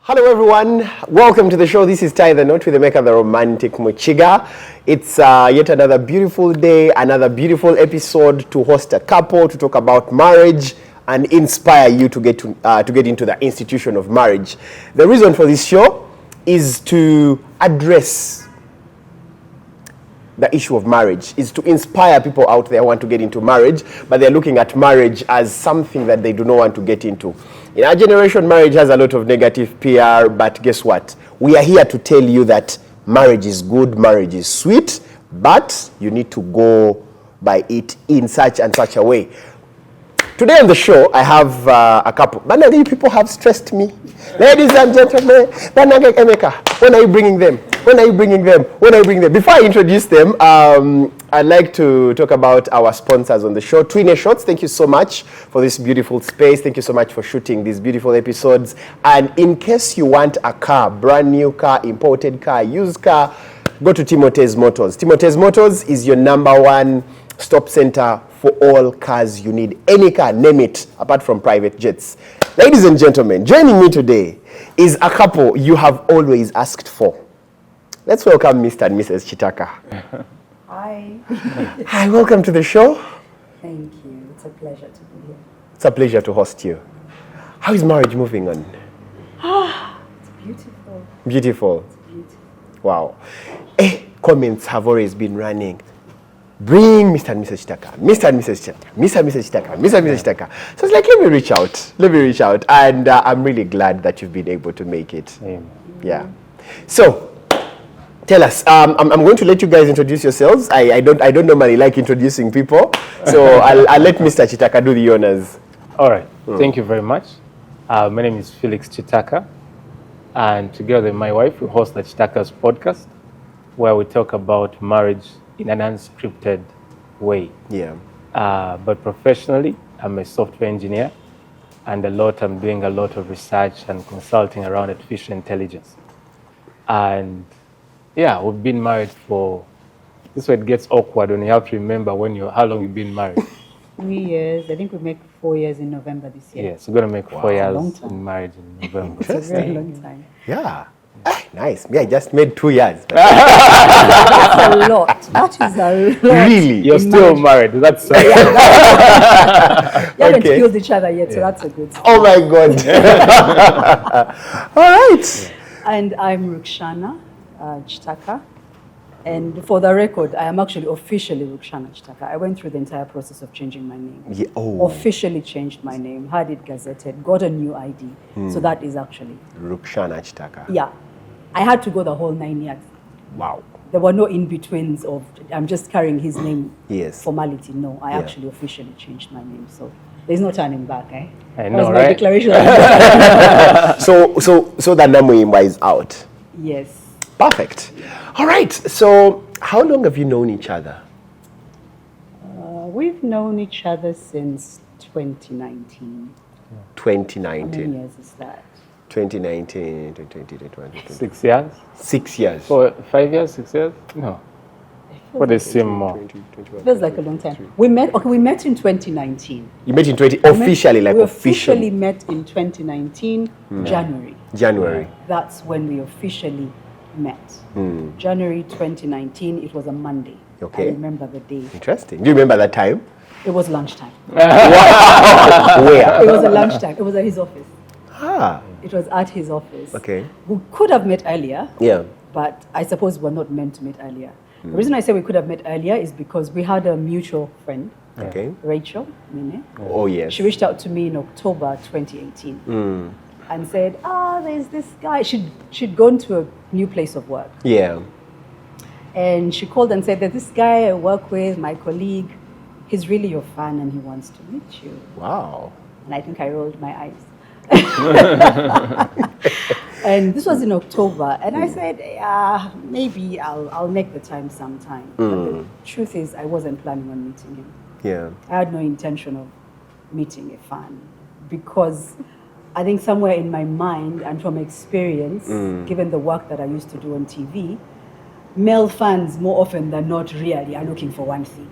Hello everyone, welcome to the show. This is Ty the Note with the maker, the romantic Muchiga. It's yet another beautiful day, another beautiful episode to host a couple, to talk about marriage and inspire you to get into the institution of marriage. The reason for this show is to address the issue of marriage, is to inspire people out there who want to get into marriage, but they're looking at marriage as something that they do not want to get into. In our generation, marriage has a lot of negative PR, but guess what? We are here to tell you that marriage is good, marriage is sweet, but you need to go by it in such and such a way. Today on the show, I have a couple. You people have stressed me. Ladies and gentlemen, when are you bringing them? When are you bringing them? When are you bringing them? Before I introduce them, I'd like to talk about our sponsors on the show. Twine Shots, thank you so much for this beautiful space. Thank you so much for shooting these beautiful episodes. And in case you want a car, brand new car, imported car, used car, go to Timothy's Motors. Timothy's Motors is your number one stop center for all cars you need. Any car, name it, apart from private jets. Ladies and gentlemen, joining me today is a couple you have always asked for. Let's welcome Mr. and Mrs. Kitaka. Hi. Hi, welcome to the show. Thank you. It's a pleasure to be here. It's a pleasure to host you. How is marriage moving on? It's beautiful. Beautiful. It's beautiful. Wow. Comments have always been running. Bring Mr. and Mrs. Kitaka, Mr. and Mrs. Kitaka, Mr. and Mrs. Kitaka, Mr. and Mrs. Kitaka. So it's like, let me reach out. And I'm really glad that you've been able to make it. Amen. Yeah. So, tell us, I'm going to let you guys introduce yourselves. I don't normally like introducing people. So I'll let Mr. Kitaka do the honors. All right. Thank you very much. My name is Felix Kitaka. And together with my wife, we host the Kitaka's podcast, where we talk about marriage in an unscripted way. Yeah. But professionally, I'm a software engineer, and I'm doing a lot of research and consulting around artificial intelligence. And yeah, we've been married for, this is where it gets awkward when you have to remember how long you've been married. 3 years. I think we make 4 years in November this year. Yes, we're going to make 4 long years time. in marriage in November. It's a very long time. Yeah. Nice. Me, I just made 2 years. That's a lot. That is a lot. Really? You're still married. That's You haven't Okay. killed each other yet, so that's a good start. Oh my God. All right. And I'm Rukshana Kitaka. And for the record, I am actually officially Rukshana Kitaka. I went through the entire process of changing my name. Yeah. Oh. Officially changed my name, had it gazetted, got a new ID. So that is actually, Rukshana Kitaka. yeah. I had to go the whole 9 years. Wow. There were no in-betweens of, I'm just carrying his name Yes. formality. No, I actually officially changed my name. So there's no turning back, eh? I That know, was my right? declaration. So the Namuimba is out. Yes. Perfect. All right. So how long have you known each other? We've known each other since 2019. How 2019. many years is that? 2019, 2020. 6 years? 6 years. For 5 years, 6 years? No. What is same more? Feels like a long time. We met in 2019. You met in 20, officially, like we officially. officially met in 2019, January. January. That's when we officially met. January 2019, it was a Monday. Okay. I remember the day. Interesting. Do you remember that time? It was lunchtime. Where? It was a lunchtime. It was at his office. Ah. It was at his office. Okay. We could have met earlier, Yeah. but I suppose we're not meant to meet earlier. The reason I say we could have met earlier is because we had a mutual friend, Okay. Rachel Mine. Oh yes. She reached out to me in October 2018 and said, there's this guy. She'd gone to a new place of work. Yeah. And she called and said that this guy I work with, my colleague, he's really your fan and he wants to meet you. Wow. And I think I rolled my eyes. And this was in October. And I said, maybe I'll make the time sometime. But the truth is, I wasn't planning on meeting him. Yeah. I had no intention of meeting a fan because I think somewhere in my mind and from experience, given the work that I used to do on TV, male fans more often than not really are looking for one thing.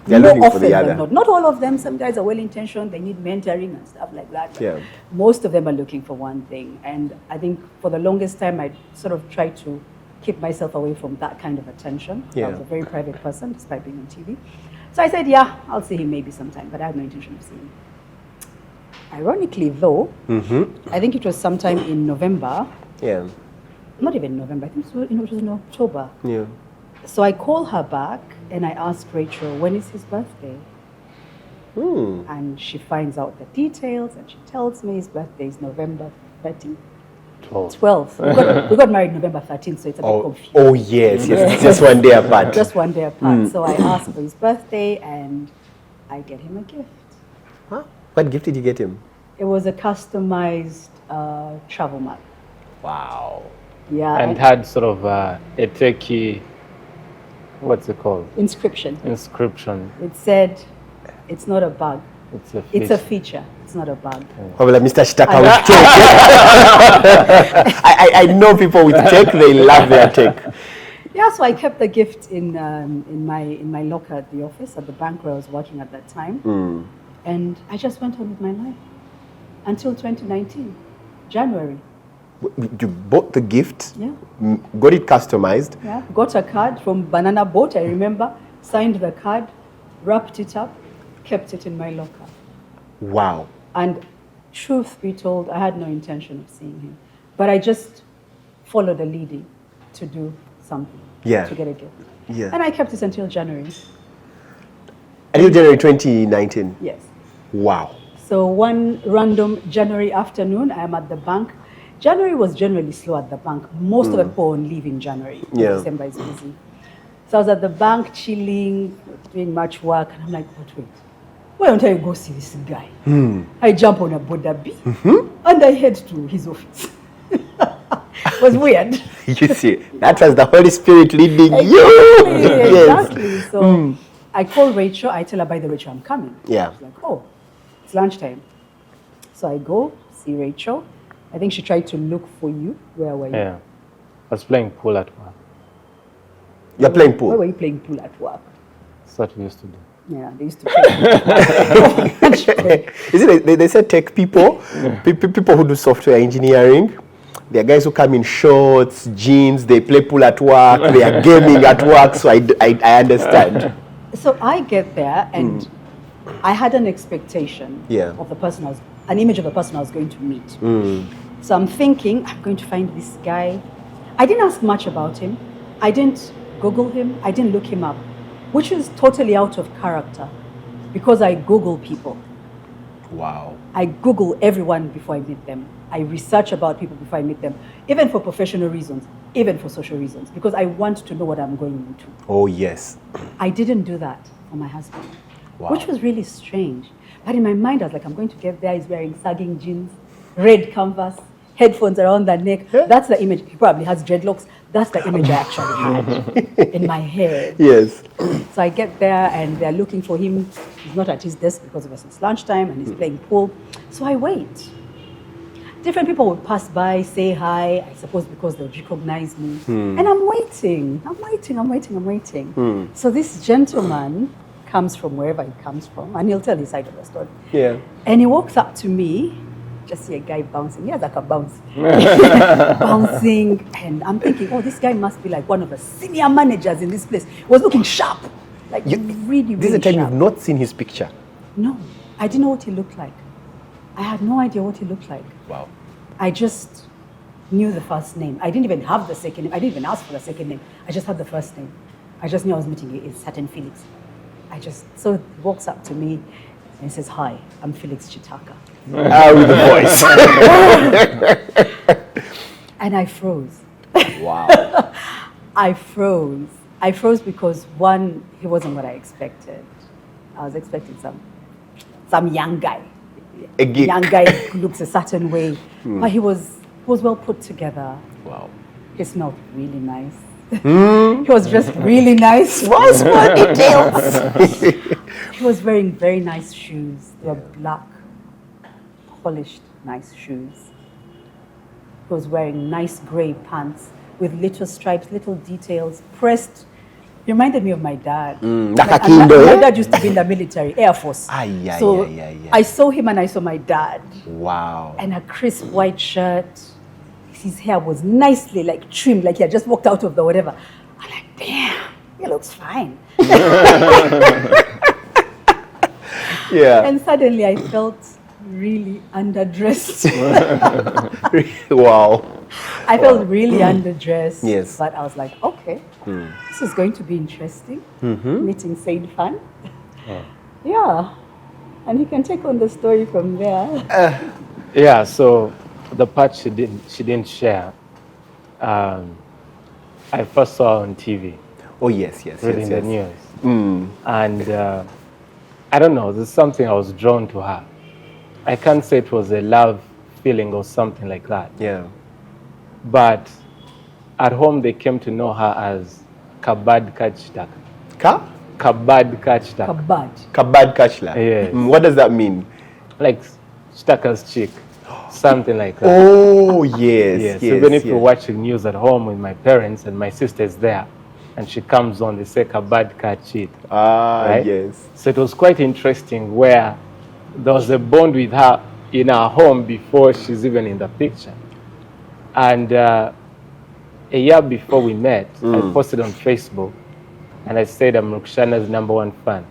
They're More looking for often the than other. not. Not all of them. Some guys are well-intentioned. They need mentoring and stuff like that. But Yeah. most of them are looking for one thing. And I think for the longest time, I sort of tried to keep myself away from that kind of attention. Yeah. I was a very private person, despite being on TV. So I said, yeah, I'll see him maybe sometime, but I had no intention of seeing him. Ironically, though, I think it was sometime in November. Yeah. Not even November. I think it was in October. Yeah. So I call her back and I asked Rachel, when is his birthday? And she finds out the details and she tells me his birthday is November 13th. 12th. We got married November 13th, so it's a bit confusing. Oh, yes. It's just one day apart. Just one day apart. So I asked for his birthday and I get him a gift. Huh? What gift did you get him? It was a customized travel map. Wow. Yeah. And had sort of a techie, what's it called? Inscription. Inscription. It said, it's not a bug. It's a It's a fish. feature. It's not a bug. Probably Mr. Kitaka with tech. I know people with tech, they love their tech. Yeah, so I kept the gift in my locker at the office, at the bank where I was working at that time. And I just went on with my life until 2019, January. You bought the gift, Yeah. got it customized. Yeah, got a card from Banana Boat, I remember, signed the card, wrapped it up, kept it in my locker. Wow. And truth be told, I had no intention of seeing him. But I just followed a leading to do something, Yeah. to get a gift. Yeah. And I kept it until January. Until January 2019. Yes. Wow. So one random January afternoon, I am at the bank. January was generally slow at the bank. Most of the people on leave in January. Yeah. December is busy. So I was at the bank chilling, doing much work, and I'm like, wait. Why don't I go see this guy? I jump on a Boda B and I head to his office. It was weird. You see, that was the Holy Spirit leading you. Exactly. So I call Rachel. I tell her, by the way, Rachel, I'm coming. Yeah. She's like, oh, it's lunchtime. So I go see Rachel. I think she tried to look for you. Where were you? Yeah. I was playing pool at work. You're playing Where were pool. you playing pool at work? That's what we used to do. Yeah, they used to play. Is it? They said tech people, people who do software engineering. There are guys who come in shorts, jeans. They play pool at work. They are gaming at work. So I understand. So I get there and I had an expectation Yeah. of the person an image of the person I was going to meet. So I'm thinking, I'm going to find this guy. I didn't ask much about him. I didn't Google him. I didn't look him up, which is totally out of character because I Google people. Wow. I Google everyone before I meet them. I research about people before I meet them, even for professional reasons, even for social reasons, because I want to know what I'm going into. Oh yes. I didn't do that for my husband, Wow. which was really strange. But in my mind, I was like, I'm going to get there. He's wearing sagging jeans, red canvas, headphones around the neck. That's the image. He probably has dreadlocks. That's the image I actually had in my head. Yes. So I get there and they're looking for him. He's not at his desk because it was his lunchtime and he's playing pool. So I wait. Different people would pass by, say hi, I suppose because they would recognize me. And I'm waiting. So this gentleman comes from wherever he comes from, and he'll tell his side of the story. Yeah. And he walks up to me, just see a guy bouncing. He has like a bounce. Bouncing, and I'm thinking, oh, this guy must be like one of the senior managers in this place. He was looking sharp, like really, This is really the time sharp. you've not seen his picture. No, I didn't know what he looked like. I had no idea what he looked like. Wow. I just knew the first name. I didn't even have the second name. I didn't even ask for the second name. I just had the first name. I just knew I was meeting a certain Felix. So he walks up to me and he says, hi, I'm Felix Kitaka. With the voice. And I froze. Wow. I froze because one, he wasn't what I expected. I was expecting some young guy. A geek. Young guy who looks a certain way. But he was well put together. Wow. He smelled really nice. He was dressed really nice. Small details. He was wearing very nice shoes. They were black, polished, nice shoes. He was wearing nice gray pants with little stripes, little details, pressed He reminded me of my dad. Like Like, a and Kindo, my eh? dad used to be in the military, Air Force. So I saw him and I saw my dad. Wow. And a crisp white shirt. His hair was nicely like trimmed, like he had just walked out of the whatever. I'm like, damn, he looks fine. Yeah. And suddenly I felt really underdressed. Wow. I felt really underdressed. Yes. But I was like, okay, this is going to be interesting. Meeting Said Fan. Yeah. And he can take on the story from there. Yeah, so the part she didn't share, I first saw on TV, Oh, yes. reading the news. And I don't know, there's something I was drawn to her. I can't say it was a love feeling or something like that. Yeah. But at home, they came to know her as Kabad Kitaka. Kabad Kitaka. Kabad. Kabad Kachla. Yes. What does that mean? Like Chitaka's chick, something like that. Oh, yes. Yes. Even if you're watching news at home with my parents and my sister is there, and she comes on, they say Kabad Kachit. Right? Yes. So it was quite interesting where there was a bond with her in our home before she's even in the picture. And a year before we met, I posted on Facebook and I said I'm Rukshana's #1 fan.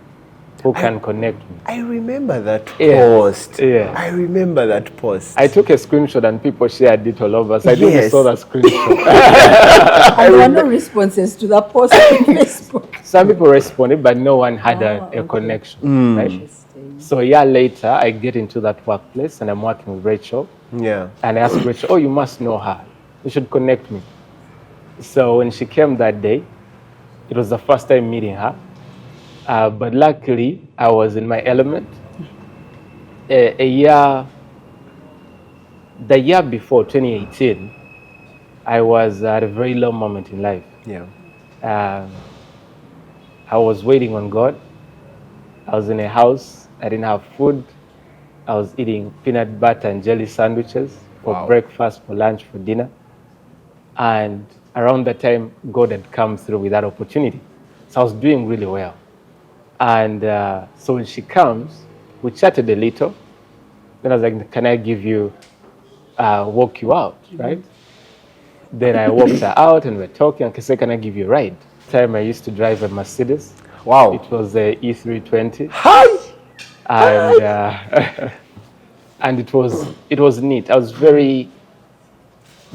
Who can connect me? I remember that Yeah. post. Yeah. I remember that post. I took a screenshot and people shared it all over. So I didn't Yes. saw the screenshot. And there were no responses to that post on Facebook. Some people responded, but no one had a okay. connection. Right? Interesting. So a year later, I get into that workplace and I'm working with Rachel. Yeah. And I asked Rachel, oh, you must know her. You should connect me. So when she came that day, it was the first time meeting her. But luckily, I was in my element. The year before, 2018, I was at a very low moment in life. Yeah. I was waiting on God. I was in a house. I didn't have food. I was eating peanut butter and jelly sandwiches for Wow. breakfast, for lunch, for dinner. And around that time, God had come through with that opportunity. So I was doing really well. And so when she comes, we chatted a little. Then I was like, can I give you, walk you out, right? Then I walked her out and we're talking. And I said, can I give you a ride? Time I used to drive a Mercedes. Wow. It was a E320. Hi. And and it was neat. I was very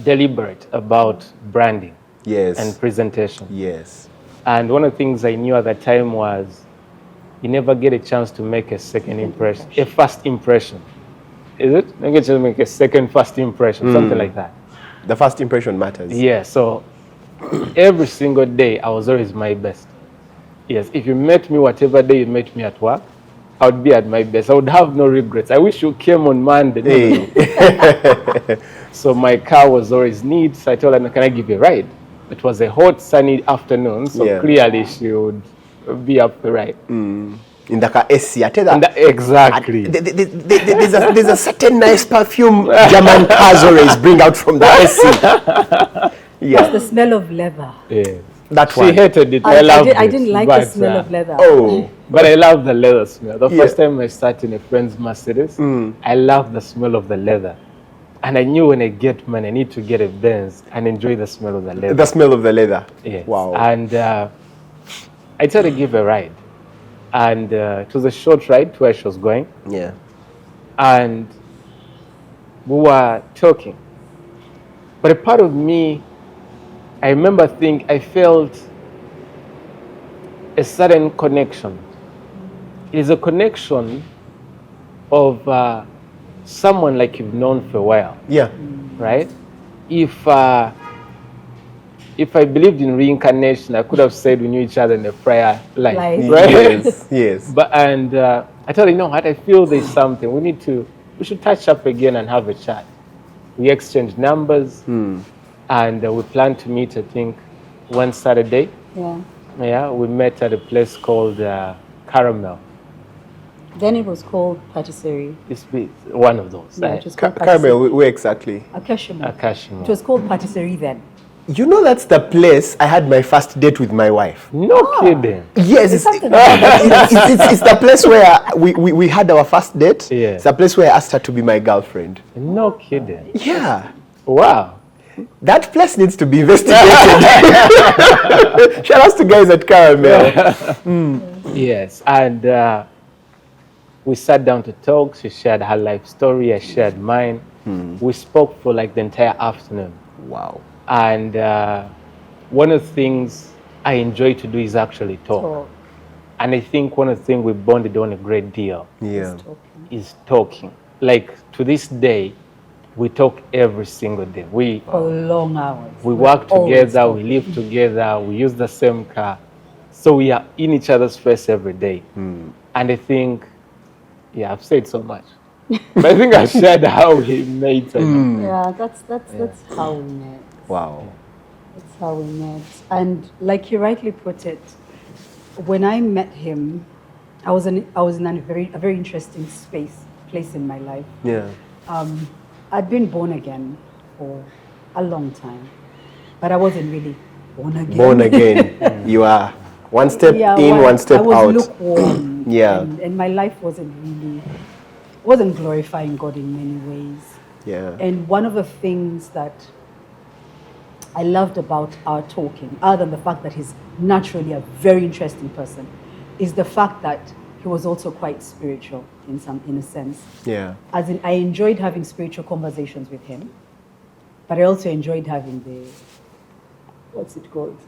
deliberate about branding Yes. and presentation. Yes. And one of the things I knew at that time was you never get a chance to make a second impression, a first impression. Is it? You get to make a second first impression, something like that. The first impression matters. Yeah, so every single day I was always my best. Yes, if you met me whatever day you met me at work, I would be at my best. I would have no regrets. I wish you came on Monday. No, no. So my car was always neat. So I told her, can I give you a ride? It was a hot, sunny afternoon, so Yeah. clearly she would be up the ride. In the car AC, I tell that. Exactly. There's a certain nice perfume German cars always bring out from the AC. It's Yeah. the smell of leather. Yes. That She one. hated it. I loved it. I didn't like the smell of leather. Oh. But I love the leather smell. The Yeah. first time I sat in a friend's Mercedes, I love the smell of the leather. And I knew when I get money, I need to get a Benz and enjoy the smell of the leather. The smell of the leather. Yes. Wow. And I tried to give a ride. And it was a short ride to where she was going. Yeah. And we were talking. But a part of me, I remember I felt a certain connection. It is a connection of someone like you've known for a while, Yeah. right? If I believed in reincarnation, I could have said we knew each other in a prior life, Life. right? Yes. Yes. But I told her, you know what? I feel there's something. We should touch up again and have a chat. We exchanged numbers, and we planned to meet. I think one Saturday. Yeah. Yeah, we met at a place called Caramel. Then it was called patisserie. It's one of those. Yeah, right? it was called Caramel, where exactly? Akashimo. It Akashimo. was called patisserie then. You know, that's the place I had my first date with my wife. No kidding. Yes, There's something about that. it's the place where we had our first date. Yeah. It's the place where I asked her to be my girlfriend. No kidding. Yeah. Wow. That place needs to be investigated. Shout out to guys at Caramel. Yes, and we sat down to talk. She shared her life story. I shared mine. We spoke for like the entire afternoon. Wow. And one of the things I enjoy to do is actually talk. Talk. And I think one of the things we bonded on a great deal Yeah. is talking. Like to this day, we talk every single day. For long hours. We work always together, we talking. live together, we use the same car. So we are in each other's face every day. And I think, yeah, I've said so much. But I think I shared how we met. Yeah, that's how we met. Wow. That's how we met. And like you rightly put it, when I met him, I was in a very interesting place in my life. Yeah. I'd been born again for a long time, but I wasn't really born again. Born again. You are one step in, one step I was out. lukewarm. Yeah. And my life wasn't glorifying God in many ways. Yeah. And one of the things that I loved about our talking, other than the fact that he's naturally a very interesting person, is the fact that he was also quite spiritual in a sense. Yeah. As in, I enjoyed having spiritual conversations with him, but I also enjoyed having the, what's it called?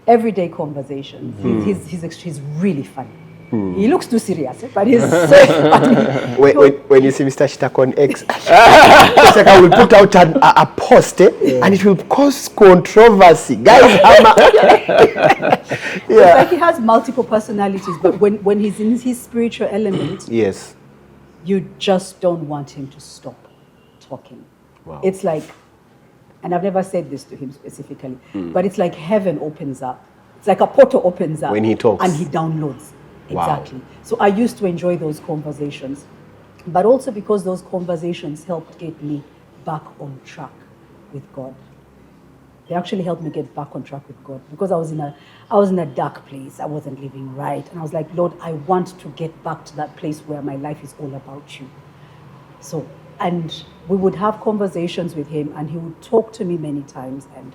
Everyday conversations. He's really funny. He looks too serious, but he's so funny. When you see Mr. Kitaka on X, Kitaka will put out a post, and it will cause controversy. Guys, It's like he has multiple personalities, but when he's in his spiritual element, yes. you just don't want him to stop talking. Wow. It's like, and I've never said this to him specifically, but it's like heaven opens up. It's like a portal opens up. When he talks. And he downloads. Wow. Exactly. So I used to enjoy those conversations, but also because those conversations helped get me back on track with God. They actually helped me get back on track with God because I was in a dark place. I wasn't living right. And I was like, Lord, I want to get back to that place where my life is all about you. So, and we would have conversations with him and he would talk to me many times and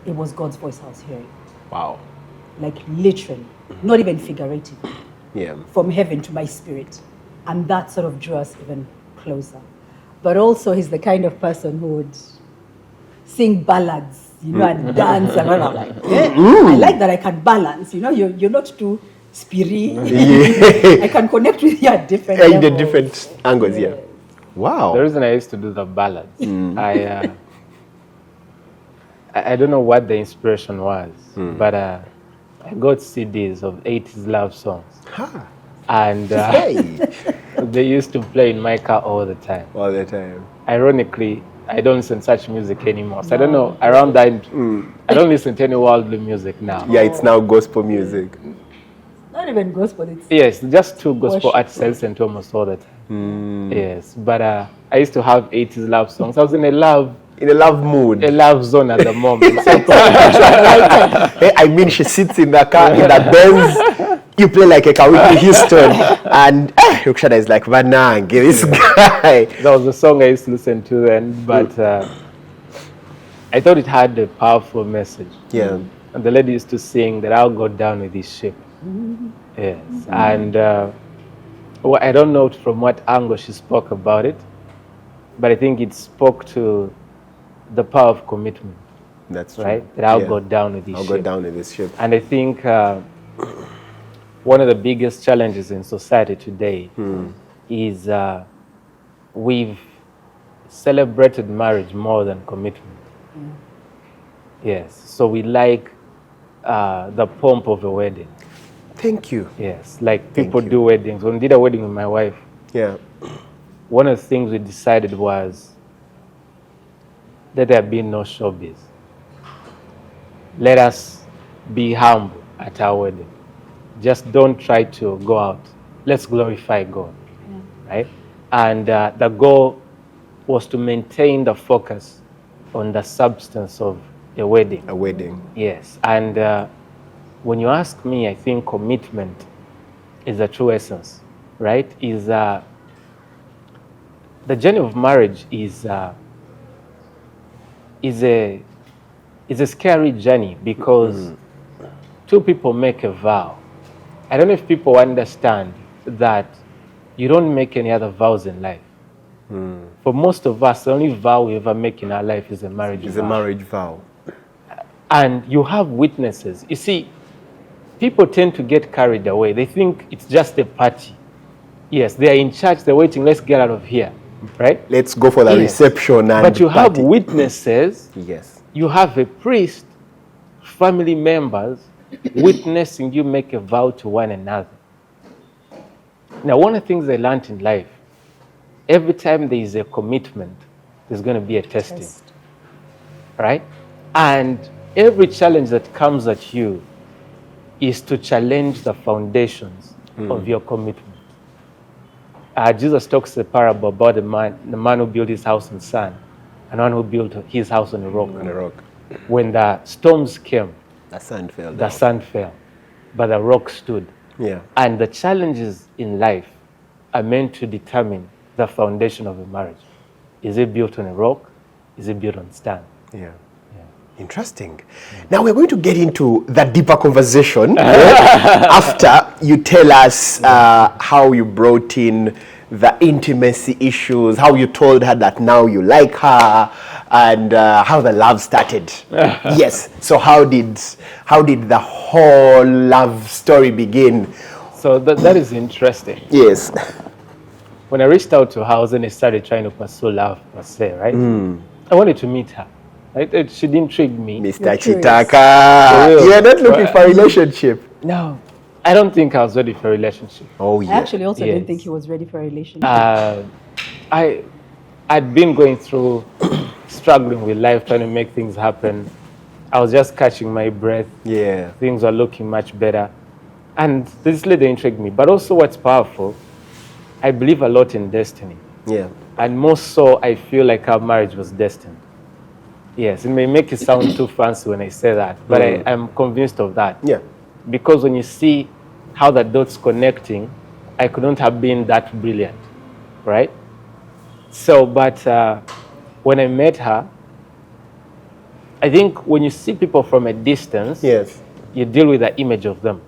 it was God's voice I was hearing. Wow. Like literally, not even figuratively. Yeah. From heaven to my spirit. And that sort of drew us even closer. But also he's the kind of person who would sing ballads, and dance and all. I'm like, I like that I can balance, you're not too spiritual. Yeah. I can connect with you at different levels. The different angles, yeah. Wow. The reason I used to do the ballads, I don't know what the inspiration was, but I got CDs of 80s love songs. Huh. And they used to play in my car all the time. All the time. Ironically, I don't listen to such music anymore. So I don't know, around that, I don't listen to any worldly music now. Yeah, it's now gospel music. Not even gospel, it's Yes, just two gospel worship. artists I listen to almost all the time. Yes, but I used to have 80s love songs. I was in a love mood. zone at the moment. So I mean, she sits in the car, in the Benz. You play like a Kawiki Houston. And Rukshada is like, Vanang, this guy. that was the song I used to listen to then, but I thought it had a powerful message. Yeah. And the lady used to sing that I'll go down with this ship. Yes, and I don't know from what angle she spoke about it, but I think it spoke to the power of commitment. That's true. Right? That I'll go down with this I'll ship. go down with this ship. And I think one of the biggest challenges in society today is we've celebrated marriage more than commitment. Yes, so we like the pomp of a wedding. Thank you. Yes, like people do weddings. When we did a wedding with my wife, Yeah. one of the things we decided was let there be no showbiz. Let us be humble at our wedding. Just don't try to go out. Let's glorify God, right? And the goal was to maintain the focus on the substance of a wedding. A wedding. Yes, and when you ask me, I think commitment is the true essence, right? The journey of marriage is a scary journey because two people make a vow. I don't know if people understand that you don't make any other vows in life. For most of us, the only vow we ever make in our life is a marriage vow. It's a marriage vow. And you have witnesses. You see, people tend to get carried away. They think it's just a party. Yes, they are in church, they're waiting, let's get out of here, right? Let's go for the reception and But you have party. witnesses. Yes. You have a priest, family members, witnessing you make a vow to one another. Now, one of the things I learned in life, every time there is a commitment, there's going to be a testing, right? And every challenge that comes at you is to challenge the foundations of your commitment. Jesus talks a parable about the man who built his house on sand and one who built his house on a rock. On a rock. When the storms came, The sand fell down. the sand fell, but the rock stood. Yeah. And the challenges in life are meant to determine the foundation of a marriage. Is it built on a rock? Is it built on sand? Yeah. Interesting. Now we're going to get into the deeper conversation after you tell us how you brought in the intimacy issues, how you told her that now you like her, and how the love started. Yes. So how did the whole love story begin? So that is interesting. Yes. When I reached out to her and I started trying to pursue love per se, right? I wanted to meet her. Right? She'd intrigued me. Mr. curious. Chitaka, you're not looking for a relationship. No, I don't think I was ready for a relationship. Oh, I yeah. actually also Yes. didn't think he was ready for a relationship. I'd been going through struggling with life, trying to make things happen. I was just catching my breath. Yeah. Things were looking much better. And this lady intrigued me. But also what's powerful, I believe a lot in destiny. Yeah. And more so, I feel like our marriage was destined. Yes, it may make it sound too fancy when I say that, but I'm convinced of that. Yeah. Because when you see how the dots connecting, I couldn't have been that brilliant, right? So, but when I met her, I think when you see people from a distance, Yes. you deal with the image of them.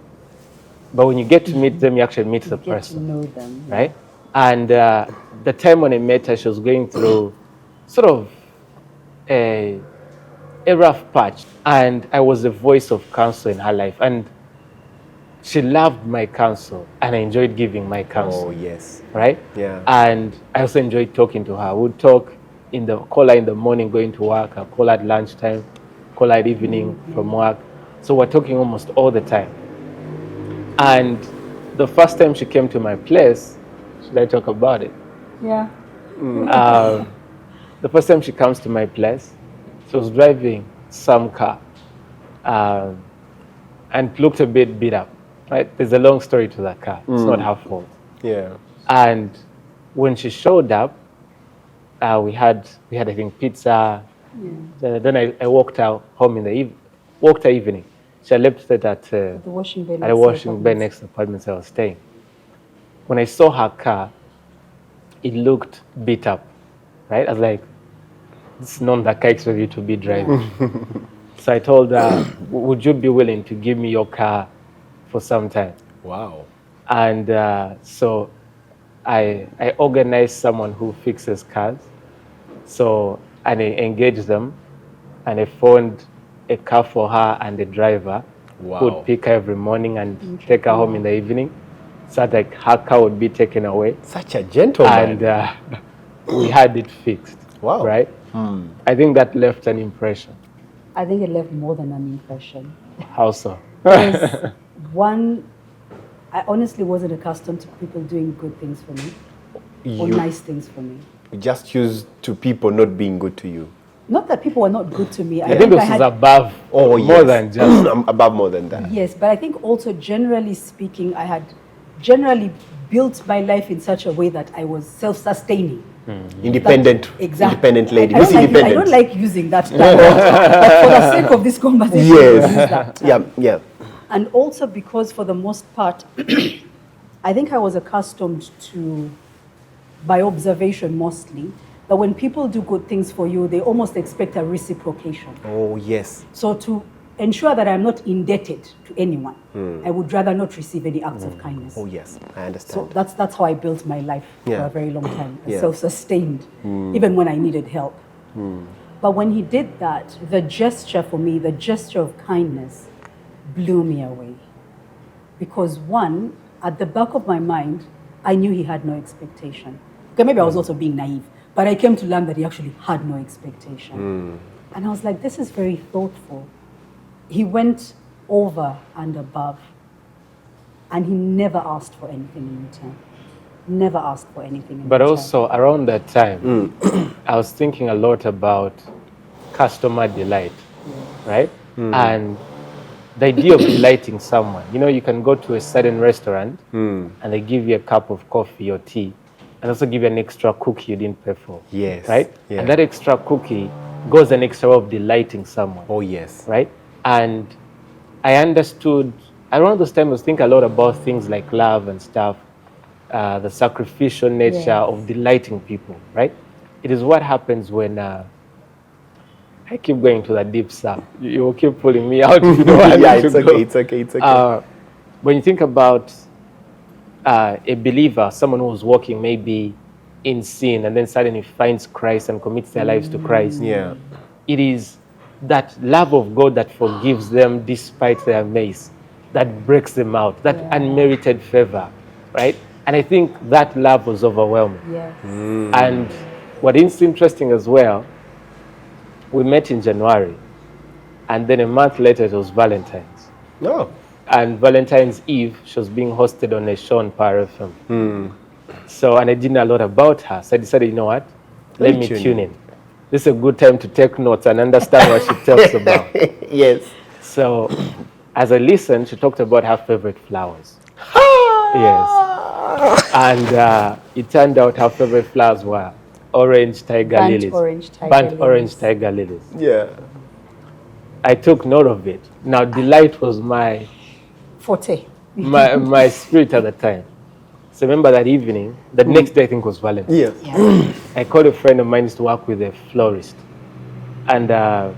But when you get to meet them, you actually meet the Get to person, know them. right? And the time when I met her, she was going through sort of a rough patch, and I was the voice of counsel in her life, and she loved my counsel, and I enjoyed giving my counsel. Oh, yes. Right? Yeah. And I also enjoyed talking to her. We'd talk call her in the morning going to work, I'll call her at lunchtime, call her at evening from work. So we're talking almost all the time. And the first time she came to my place, should I talk about it? Yeah. The first time she comes to my place, she was driving some car and looked a bit beat up. Right? There's a long story to that car. It's not her fault. Yeah. And when she showed up, we had I think pizza. Then I walked out home in the evening. She had left it at The washing bay. at a washing bay next to the apartments I was staying. When I saw her car, it looked beat up, right? I was like, this is not the car I expect you to be driving. So I told her, would you be willing to give me your car for some time? Wow. And so I organized someone who fixes cars. And I engaged them, and I found a car for her and a driver Wow. who would pick her every morning and take her home in the evening, so that her car would be taken away. Such a gentleman. And we had it fixed. Wow. Right? I think that left an impression. I think it left more than an impression. How so? Because one, I honestly wasn't accustomed to people doing good things for me or You nice things for me. just used to people not being good to you. Not that people were not good to me. I think this is above Oh, more yes. than just. I'm above more than that. Yes, but I think also generally speaking, I had generally built my life in such a way that I was self-sustaining. Independent, Exactly. independent lady. I Miss don't Independent. like using that term, but for the sake of this conversation, I'll use that term. Yeah. And also because for the most part, I think I was accustomed to, by observation mostly, that when people do good things for you, they almost expect a reciprocation. Oh, yes. So to ensure that I'm not indebted to anyone, I would rather not receive any acts of kindness. Oh, yes. I So understand. that's how I built my life for Yeah. a very long time, Yeah. self-sustained, even when I needed help. But when he did that, the gesture for me, the gesture of kindness, blew me away. Because one, at the back of my mind, I knew he had no expectation. Okay, maybe I was also being naive, but I came to learn that he actually had no expectation. And I was like, this is very thoughtful. He went over and above, and he never asked for anything in return. Never asked for anything in But return. also around that time, I was thinking a lot about customer delight, right? And the idea of delighting someone. You know, you can go to a certain restaurant and they give you a cup of coffee or tea and also give you an extra cookie you didn't pay for. Yes. Right? Yeah. And that extra cookie goes an extra way of delighting someone. Oh, yes. Right? And I understood, around those times I was thinking a lot about things like love and stuff, the sacrificial nature Yes. of delighting people, right? It is what happens when I keep going to the deep stuff. You will keep pulling me out if you don't want Yeah, me to it's go. okay, it's okay, it's okay. When you think about a believer, someone who's walking maybe in sin and then suddenly finds Christ and commits their lives to Christ, Yeah. it is that love of God that forgives them despite their mess, that breaks them out, that unmerited favor, right? And I think that love was overwhelming. Yes. And what is interesting as well, we met in January, and then a month later it was Valentine's. No. And Valentine's Eve, she was being hosted on a show on Power FM. So, and I didn't know a lot about her, so I decided, you know what, let me tune in. This is a good time to take notes and understand what she talks about. Yes. So, as I listened, she talked about her favorite flowers. Yes. And it turned out her favorite flowers were orange tiger Burnt lilies. orange tiger Burnt lilies. orange tiger lilies. Yeah. I took note of it. Now, delight was my Forte. spirit at the time. So remember that evening, the next day I think was Valentine's. Yeah. Yeah. I called a friend of mine who used to work with a florist. And I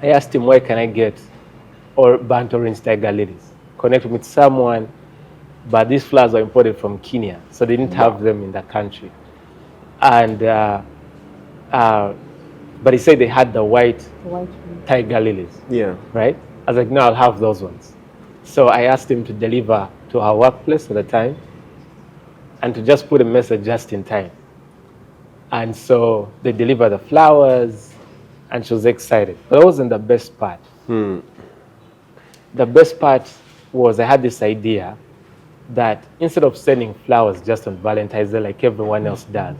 asked him, where can I get burnt orange tiger lilies? Connect with someone, but these flowers are imported from Kenya, so they didn't have them in the country. And, but he said they had the white tiger lilies, Yeah. right? I was like, no, I'll have those ones. So I asked him to deliver to our workplace at the time and to just put a message just in time. And so they delivered the flowers and she was excited. But that wasn't the best part. The best part was I had this idea that instead of sending flowers just on Valentine's Day like everyone else does,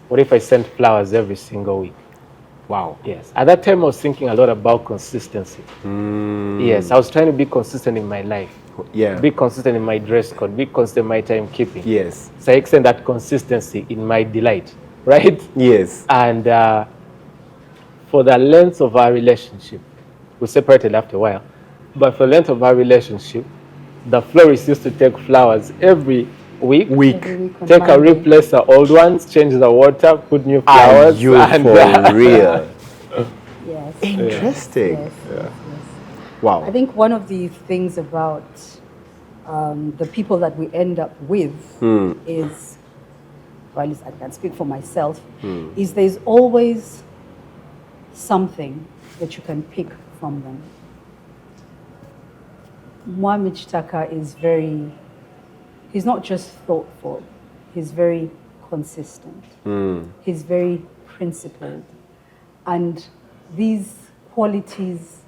what if I sent flowers every single week? Wow. Yes. At that time, I was thinking a lot about consistency. Yes, I was trying to be consistent in my life. Yeah. Be consistent in my dress code. Be consistent in my timekeeping. Yes. So I extend that consistency in my delight, right? Yes. And for the length of our relationship, we separated after a while, but for the length of our relationship, the florist used to take flowers every week. Every week on Take a Monday. replace the old ones, change the water, put new flowers. Are you for real? Yes. Interesting. Yes, yes, yes. Wow. I think one of the things about the people that we end up with is, or at least I can speak for myself, is there's always something that you can pick from them. Kitaka is he's not just thoughtful, he's very consistent. He's very principled. And these qualities,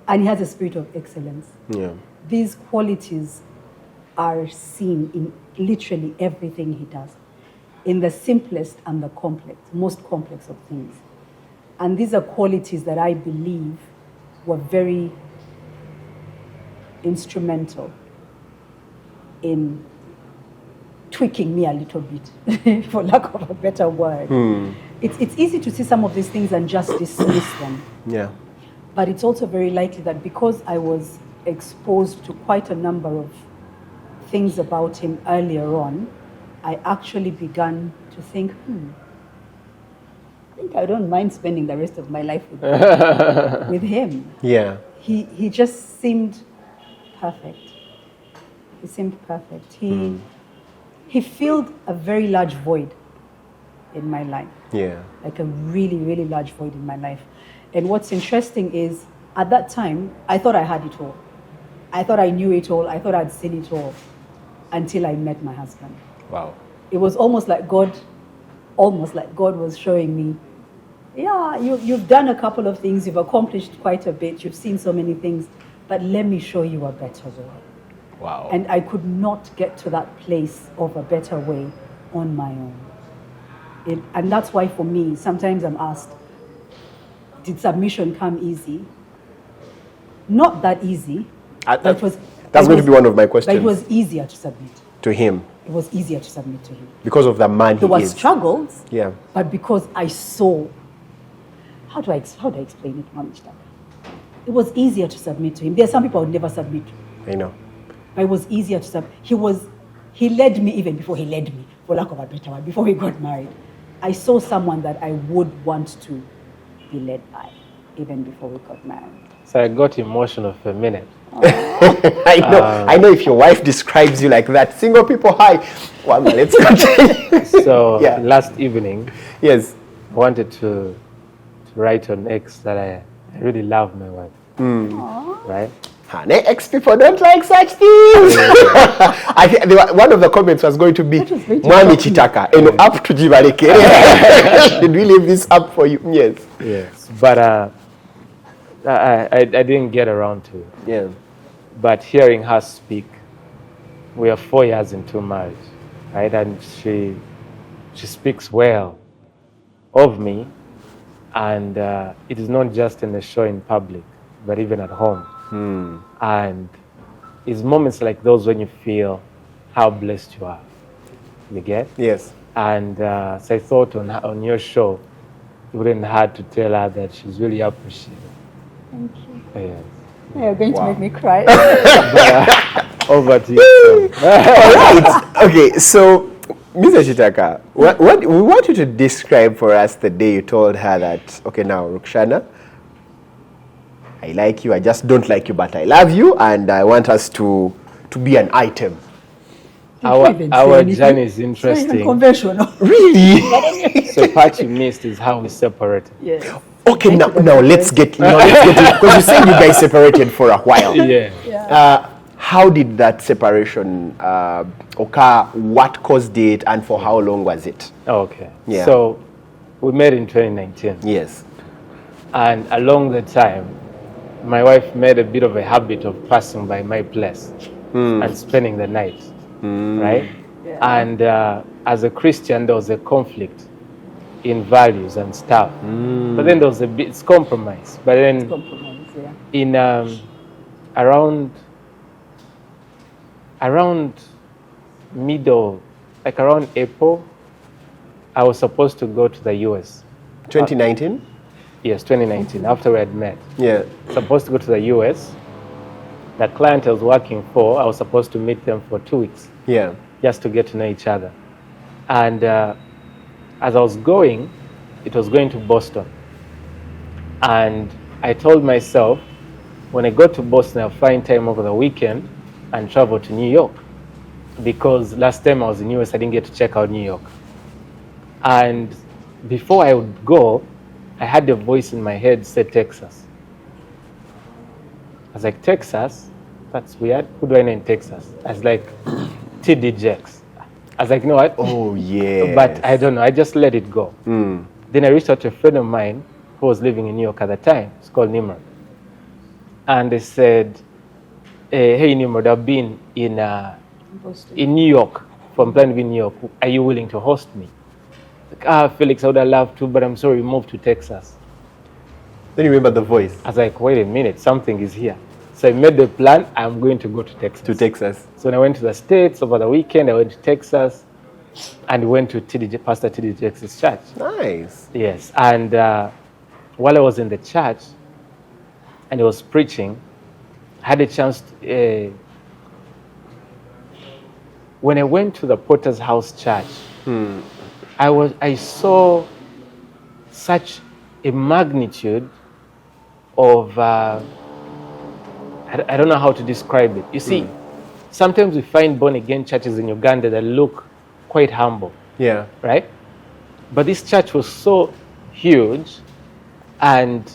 and he has a spirit of excellence. Yeah. These qualities are seen in literally everything he does, in the simplest and the most complex of things. And these are qualities that I believe were very instrumental in tweaking me a little bit, for lack of a better word. It's easy to see some of these things and just dismiss them. Yeah. But it's also very likely that because I was exposed to quite a number of things about him earlier on, I actually began to think, I think I don't mind spending the rest of my life with him. Yeah. He just seemed perfect. He seemed perfect. He filled a very large void in my life. Yeah. Like a really, really large void in my life. And what's interesting is, at that time, I thought I had it all. I thought I knew it all. I thought I'd seen it all until I met my husband. Wow. It was almost like God was showing me, yeah, you've done a couple of things, you've accomplished quite a bit, you've seen so many things, but let me show you a better way. Wow. And I could not get to that place of a better way on my own. And that's why for me, sometimes I'm asked, did submission come easy? Not that easy. That's going to be one of my questions. But it was easier to submit. To him. It was easier to submit to him. Because of the man he There were is. struggles, Yeah. but because I saw, how do I explain it, Mom Kitaka? It was easier to submit to him. There are some people I would never submit to. I know. But it was easier to submit. He led me even before he led me, for lack of a better word, before we got married. I saw someone that I would want to be led by, even before we got married. So I got emotional for a minute. I know if your wife describes you like that, single people, hi. Well, let's continue. So Yeah. last evening, Yes. I wanted to write on X that I really love my wife. Right? Honey, ex-people don't like such things. I think one of the comments was going to be, That was very Mwami touching. Kitaka, and up to Jibaleke. Did we leave this up for you? Yes. Yes. But I didn't get around to it. Yeah. But hearing her speak, we are 4 years into marriage, right? And she speaks well of me, and it is not just in the show in public, but even at home. And it's moments like those when you feel how blessed you are. You get? Yes. And so I thought on your show, you wouldn't have to tell her that she's really appreciated. Thank you. Yes. You're going to make me cry. Over to you. Okay, so, Mr. Kitaka, what we want you to describe for us the day you told her that, okay, now, Rukshana, I like you, I just don't like you, but I love you, and I want us to be an item. Our journey is interesting. Conventional. Really? So part you missed is how we separated. Yes. Okay, now let's get it, because you said you guys separated for a while. Yeah. How did that separation occur? What caused it, and for how long was it? Okay. Yeah. So we met in 2019. Yes. And along the time, my wife made a bit of a habit of passing by my place and spending the night, right? Yeah. And as a Christian, there was a conflict in values and stuff. But then there was it's compromise. But then Compromise, yeah. in around middle, like around April, I was supposed to go to the US. 2019? Yes, 2019, after we had met. Yeah. Supposed to go to the US. The client I was working for, I was supposed to meet them for 2 weeks Yeah. just to get to know each other. And as I was going, it was going to Boston. And I told myself, when I go to Boston, I'll find time over the weekend and travel to New York. Because last time I was in US, I didn't get to check out New York. And before I would go, I had a voice in my head said Texas. I was like, Texas? That's weird. Who do I know in Texas? I was like, TD Jakes. I was like, no, what? Oh, yeah. But I don't know. I just let it go. Then I reached out to a friend of mine who was living in New York at the time. It's called Nimrod. And they said, hey, Nimrod, I've been in New York, from Plan B, New York. Are you willing to host me? Like, Felix, I would have loved to, but I'm sorry, we moved to Texas. Then you remember the voice. I was like, wait a minute, something is here. So I made the plan, I'm going to go to Texas. To Texas. So when I went to the States over the weekend, I went to Texas. and went to Pastor T.D. Jakes' church. Nice. Yes, and while I was in the church and he was preaching, I had a chance to, when I went to the Potter's House Church, I saw such a magnitude of I don't know how to describe it. You see, sometimes we find born-again churches in Uganda that look quite humble. Yeah. Right? But this church was so huge, and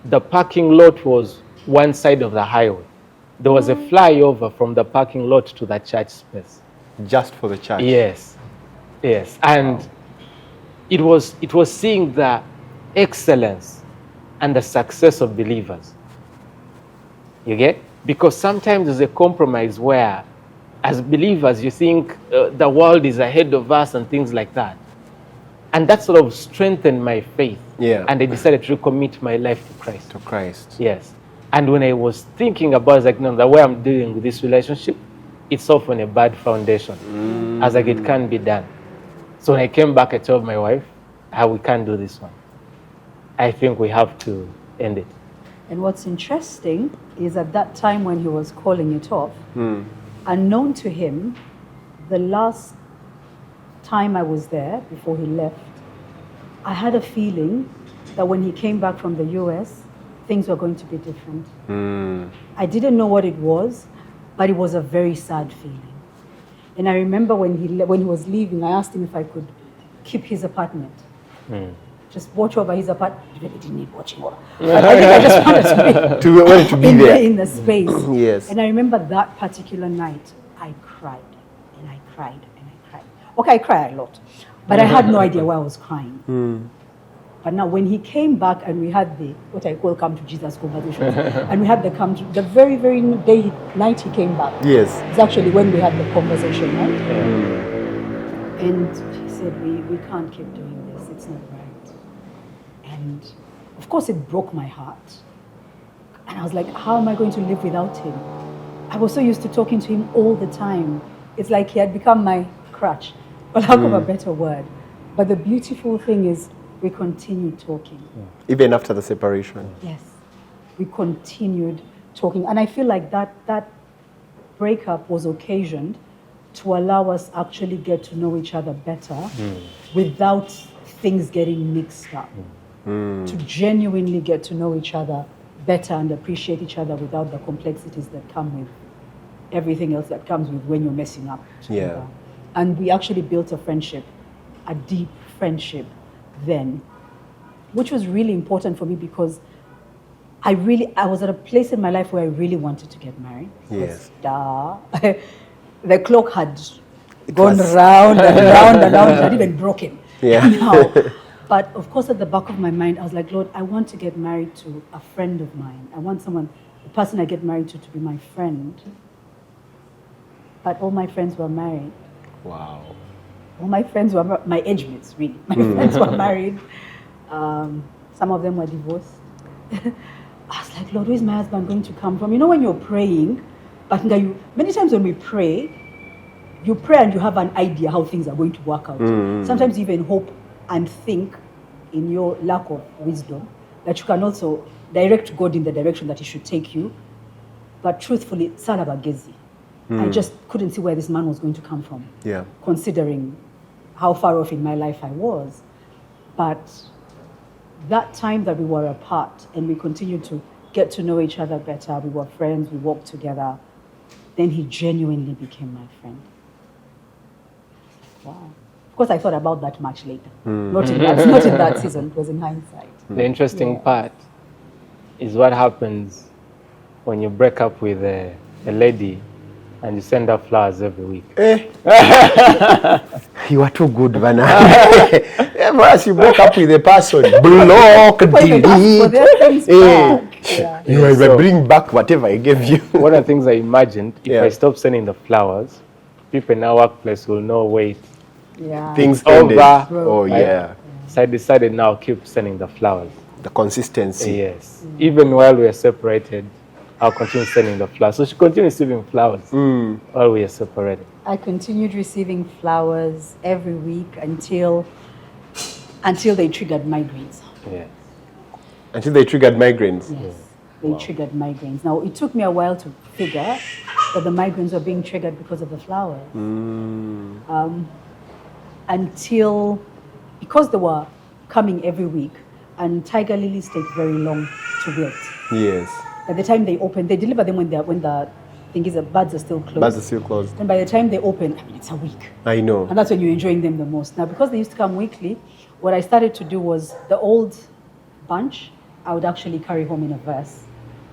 the parking lot was one side of the highway. There was a flyover from the parking lot to the church space. Just for the church. Yes. Yes. And it was seeing the excellence and the success of believers. You get? Because sometimes there's a compromise where, as believers, you think the world is ahead of us and things like that. And that sort of strengthened my faith. Yeah. And I decided to commit my life to Christ. To Christ. Yes. And when I was thinking about it, like, no, the way I'm dealing with this relationship, it's often a bad foundation. As like it can't be done. So when I came back, I told my wife, we can't do this one. I think we have to end it. And what's interesting is at that time when he was calling it off, unknown to him, the last time I was there before he left, I had a feeling that when he came back from the US, things were going to be different. I didn't know what it was, but it was a very sad feeling. And I remember when he was leaving, I asked him if I could keep his apartment. Just watch over his apartment. He didn't need watching over. But I think I just wanted to be, there. In the space. Yes. And I remember that particular night, I cried and I cried and I cried. Okay, I cry a lot, but I had no idea why I was crying. But now when he came back and we had the, what I call come to Jesus conversations, and we had the very, very night he came back. Yes. It's actually when we had the conversation, right? And he said, we can't keep doing this, it's not right. And of course it broke my heart. And I was like, how am I going to live without him? I was so used to talking to him all the time. It's like he had become my crutch, for lack of a better word. But the beautiful thing is, we continued talking. Even after the separation. Yes, we continued talking. And I feel like that breakup was occasioned to allow us actually get to know each other better without things getting mixed up. To genuinely get to know each other better and appreciate each other without the complexities that come with everything else that comes with when you're messing up together. Yeah. And we actually built a friendship, a deep friendship then, which was really important for me because I was at a place in my life where I really wanted to get married. Yes. The clock had gone round and round and round, it had even broken. Yeah. Now, but of course, at the back of my mind, I was like, Lord, I want to get married to a friend of mine. I want the person I get married to be my friend. But all my friends were married. Wow. All my friends were my age mates, really. My friends were married. Some of them were divorced. I was like, Lord, where is my husband going to come from? You know, when you're praying, but many times when we pray, you pray and you have an idea how things are going to work out. Sometimes you even hope and think in your lack of wisdom that you can also direct God in the direction that he should take you. But truthfully, Salabagezi. I just couldn't see where this man was going to come from. Yeah. Considering how far off in my life I was. But that time that we were apart and we continued to get to know each other better, we were friends, we walked together, then he genuinely became my friend. Wow. Of course, I thought about that much later. Not in that season, it was in hindsight. The interesting part is what happens when you break up with a lady and you send her flowers every week. You are too good, Vanna. Once you broke up with a person, block, delete. You will bring back whatever I gave you. One of the things I imagined, if I stop sending the flowers, people in our workplace will know, wait, things over. Oh, yeah. So I decided now keep sending the flowers. The consistency. Yes. Even while we are separated, I'll continue sending the flowers. So she continued receiving flowers while we are separated. I continued receiving flowers every week until they triggered migraines. Yes. Until they triggered migraines. Yes, they triggered migraines. Now, it took me a while to figure that the migraines were being triggered because of the flowers. Because they were coming every week, and tiger lilies take very long to wilt. Yes. By the time they open, they deliver them when the thing is the buds are still closed. Buds are still closed. And by the time they open, I mean, it's a week. I know. And that's when you're enjoying them the most. Now, because they used to come weekly, what I started to do was the old bunch, I would actually carry home in a vase.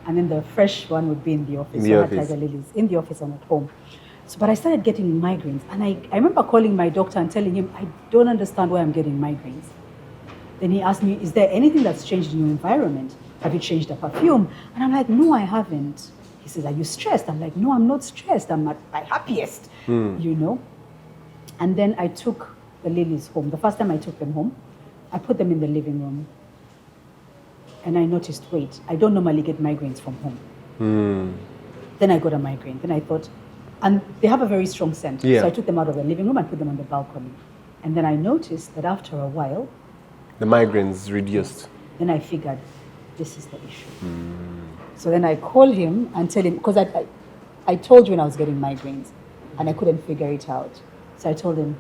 And then the fresh one would be in the office. In the I office. had tiger lilies in the office and at home. So, but I started getting migraines. And I remember calling my doctor and telling him, I don't understand why I'm getting migraines. Then he asked me, is there anything that's changed in your environment? Have you changed the perfume? And I'm like, no, I haven't. He says, are you stressed? I'm like, no, I'm not stressed. I'm at my happiest, you know? And then I took the lilies home. The first time I took them home, I put them in the living room. And I noticed, wait, I don't normally get migraines from home. Then I got a migraine. Then I thought, and they have a very strong scent. Yeah. So I took them out of the living room and put them on the balcony. And then I noticed that after a while, The migraines reduced. then I figured, this is the issue. So then I called him and tell him, because I told you when I was getting migraines and I couldn't figure it out. So I told him,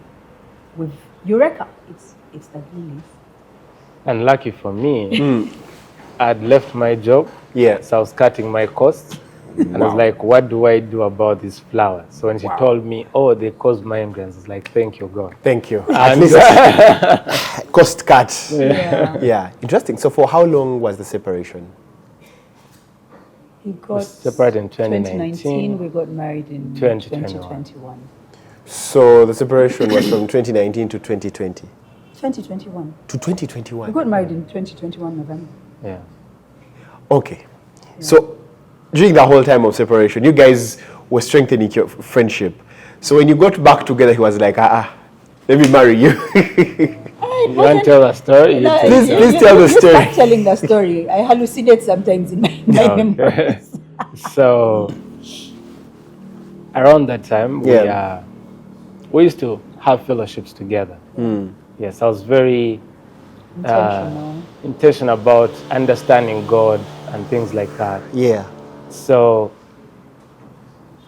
with Eureka, it's the lilies. And lucky for me, I'd left my job. Yeah. So I was cutting my costs. And I was like, what do I do about these flowers? So when she told me, oh, they cause migraines, it's like, thank you, God. Thank you. At least cost cut. Yeah. Interesting. So for how long was the separation? He got separated in 2019. We got married in 2021. So the separation was from 2019 to 2020. 2021. To 2021. We got married in 2021 November. Yeah. Okay. So during the whole time of separation, you guys were strengthening your friendship. So when you got back together, he was like, let me marry you. You want to tell a story? No, Please tell the you story. start telling the story. I hallucinate sometimes in my memories. So around that time, we used to have fellowships together. Yes, I was very intentional about understanding God and things like that. Yeah. So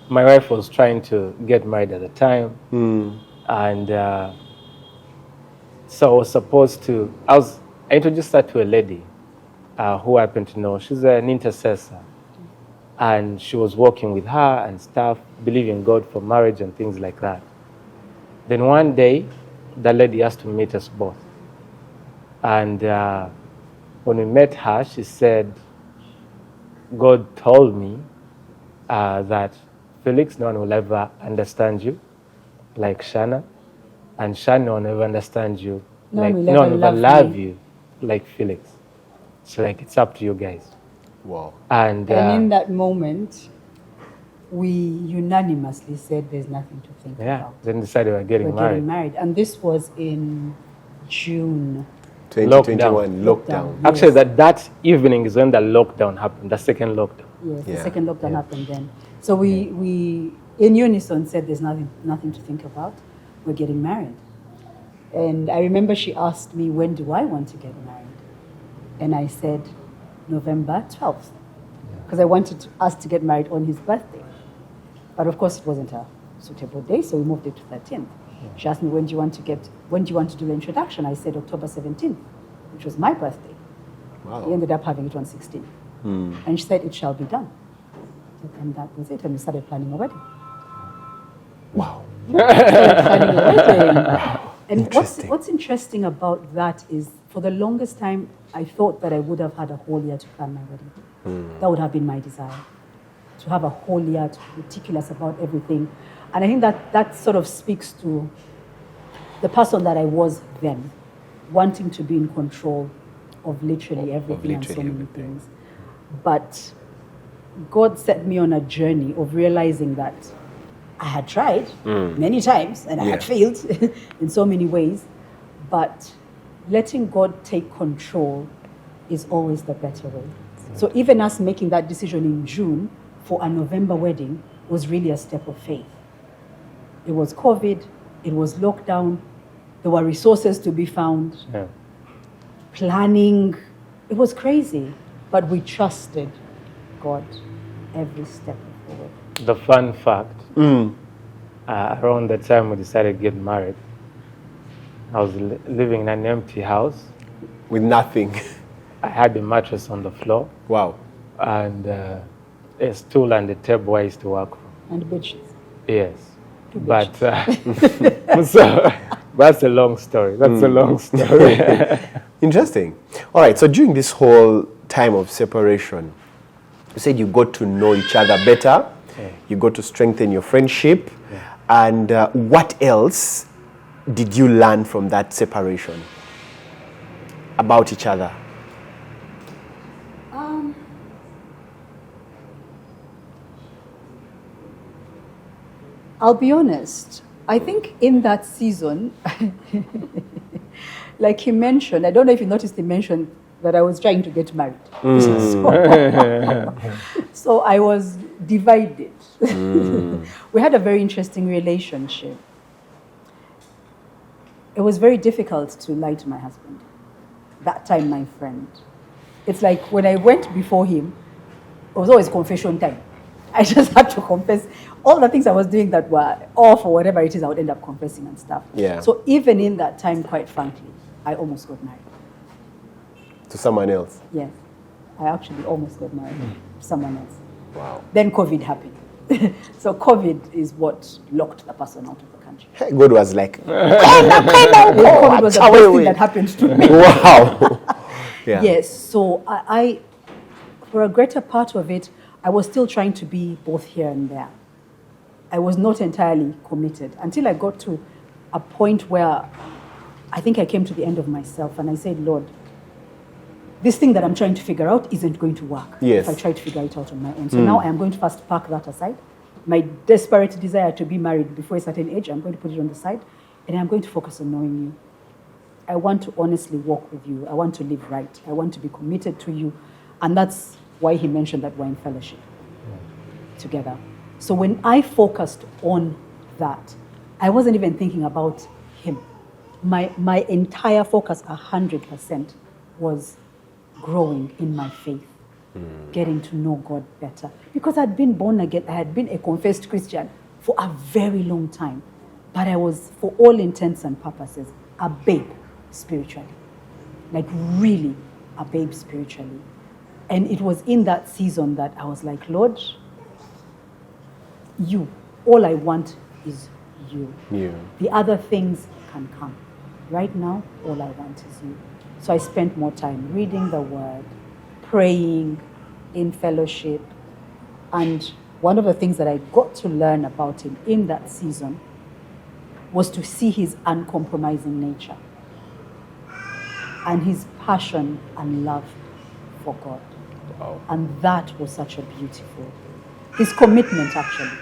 my wife was trying to get married at the time, and so I was supposed to. I introduced her to a lady who I happened to know. She's an intercessor, and she was working with her and stuff, believing God for marriage and things like that. Then one day, the lady asked to meet us both, and when we met her, she said, God told me that Felix, no one will ever understand you like Shana, and Shana will never understand you no one will ever love you like Felix. So like it's up to you guys. Wow. And in that moment, we unanimously said there's nothing to think about. Then decided we're getting married. And this was in June. 2021 lockdown. Yes. Actually, that evening is when the lockdown happened, the second lockdown. Yes, the second lockdown happened then. So we in unison said there's nothing to think about. We're getting married. And I remember she asked me, when do I want to get married? And I said, November 12th. Because I wanted us to get married on his birthday. But of course, it wasn't a suitable day, so we moved it to 13th. She asked me, when do you want to do the introduction? I said October 17th, which was my birthday. Wow. We ended up having it on 16th. And she said, it shall be done. And that was it. And we started planning a wedding. Wow. Planning a wedding. And Interesting. what's interesting about that is, for the longest time, I thought that I would have had a whole year to plan my wedding. That would have been my desire, to have a whole year, to be meticulous about everything. And I think that sort of speaks to the person that I was then, wanting to be in control of literally everything and so many things. But God set me on a journey of realizing that I had tried many times and I had failed in so many ways, but letting God take control is always the better way. So even us making that decision in June for a November wedding was really a step of faith. It was COVID, it was lockdown, there were resources to be found, planning. It was crazy, but we trusted God every step of the way. The fun fact, around the time we decided to get married, I was living in an empty house. With nothing. I had a mattress on the floor. Wow. And a stool and a table I used to work from. And bedsheets. Yes. But so that's a long story. That's a long story. Interesting. All right. So during this whole time of separation, you said you got to know each other better. You got to strengthen your friendship. And what else did you learn from that separation about each other? I'll be honest. I think in that season, like he mentioned, I don't know if you noticed he mentioned that I was trying to get married. So I was divided. We had a very interesting relationship. It was very difficult to lie to my husband. That time, my friend. It's like when I went before him, it was always confession time. I just had to confess all the things I was doing that were off or whatever it is, I would end up confessing and stuff. Yeah. So even in that time, quite frankly, I almost got married. To someone else? Yes. I actually almost got married to someone else. Wow. Then COVID happened. So COVID is what locked the person out of the country. God was like, COVID was the best thing that happened to me. Wow. Yes, so I, for a greater part of it, I was still trying to be both here and there. I was not entirely committed until I got to a point where I think I came to the end of myself and I said, Lord, this thing that I'm trying to figure out isn't going to work if I try to figure it out on my own. So now I am going to first park that aside. My desperate desire to be married before a certain age, I'm going to put it on the side, and I'm going to focus on knowing you. I want to honestly walk with you. I want to live right. I want to be committed to you. And that's why he mentioned that we're in fellowship together. So when I focused on that, I wasn't even thinking about him. My entire focus, 100%, was growing in my faith, getting to know God better. Because I'd been born again, I had been a confessed Christian for a very long time. But I was, for all intents and purposes, a babe spiritually. Like really a babe spiritually. And it was in that season that I was like, Lord, you. All I want is you. The other things can come. Right now, all I want is you. So I spent more time reading the word, praying, in fellowship. And one of the things that I got to learn about him in that season was to see his uncompromising nature and his passion and love for God. Wow. And that was such a beautiful, his commitment actually,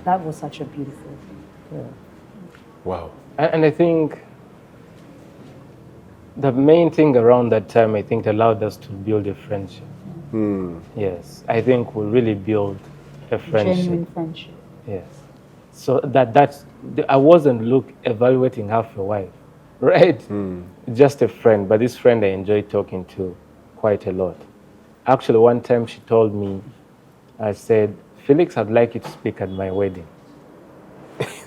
that was such a beautiful thing. Yeah. Wow. And I think the main thing around that time, I think, allowed us to build a friendship. Yes, I think we really built a friendship. Genuine friendship. Yes. So that's, I wasn't evaluating her for a wife, right? Just a friend, but this friend I enjoyed talking to quite a lot. Actually, one time she told me, I said, Felix, I'd like you to speak at my wedding.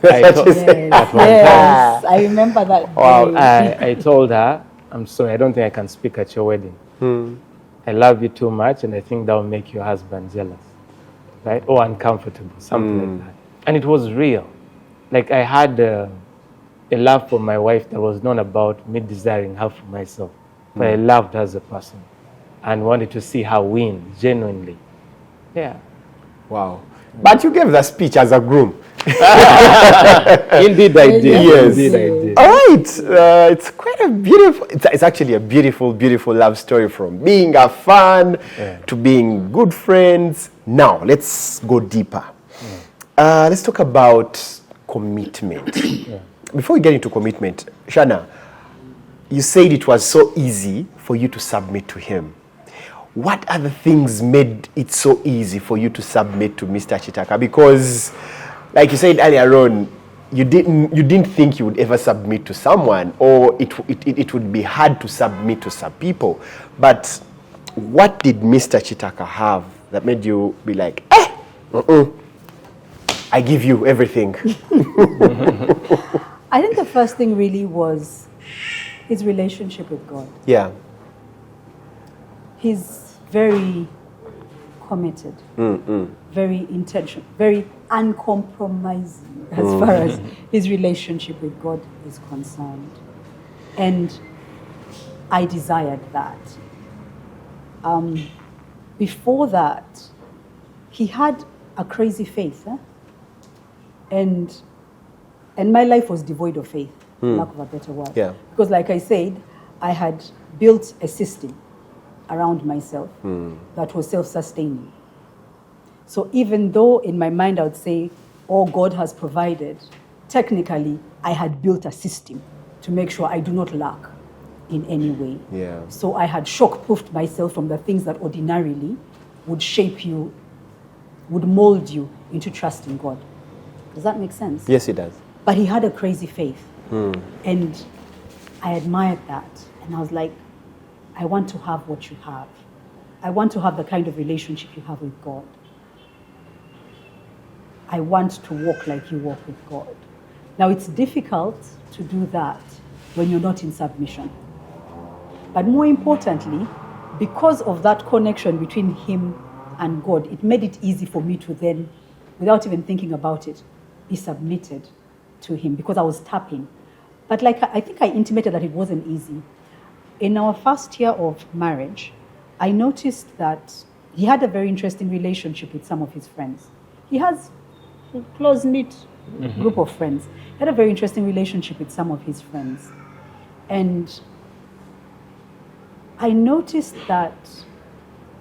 Yes, I remember that. Wow. I told her, I'm sorry, I don't think I can speak at your wedding. I love you too much, and I think that will make your husband jealous, right? Or uncomfortable, something like that. And it was real. Like I had a love for my wife that was not about me desiring her for myself, but I loved her as a person and wanted to see her win genuinely. Yeah. Wow. But you gave the speech as a groom. Indeed I did. Yes. Indeed I did. All right. It's quite a beautiful, it's actually a beautiful, beautiful love story from being a fan to being good friends. Now, let's go deeper. Let's talk about commitment. Before we get into commitment, Shana, you said it was so easy for you to submit to him. what other things made it so easy for you to submit to Mr. Kitaka? Because, like you said earlier on, you didn't think you would ever submit to someone, or it would be hard to submit to some people. But what did Mr. Kitaka have that made you be like, I give you everything? I think the first thing really was his relationship with God. Yeah. He's very committed, very intentional, very uncompromising as far as his relationship with God is concerned. And I desired that. Before that, he had a crazy faith. And my life was devoid of faith, for lack of a better word. Yeah. Because like I said, I had built a system around myself that was self-sustaining. So even though in my mind I would say, oh, God has provided, technically I had built a system to make sure I do not lack in any way. Yeah. So I had shock-proofed myself from the things that ordinarily would shape you, would mold you into trusting God. Does that make sense? Yes, it does. But he had a crazy faith. And I admired that. And I was like, I want to have what you have. I want to have the kind of relationship you have with God. I want to walk like you walk with God. Now, it's difficult to do that when you're not in submission. But more importantly, because of that connection between him and God, it made it easy for me to then, without even thinking about it, be submitted to him, because I was tapping. But like I think I intimated that it wasn't easy. In our first year of marriage, I noticed that he had a very interesting relationship with some of his friends. He has a close-knit group of friends. He had a very interesting relationship with some of his friends. And I noticed that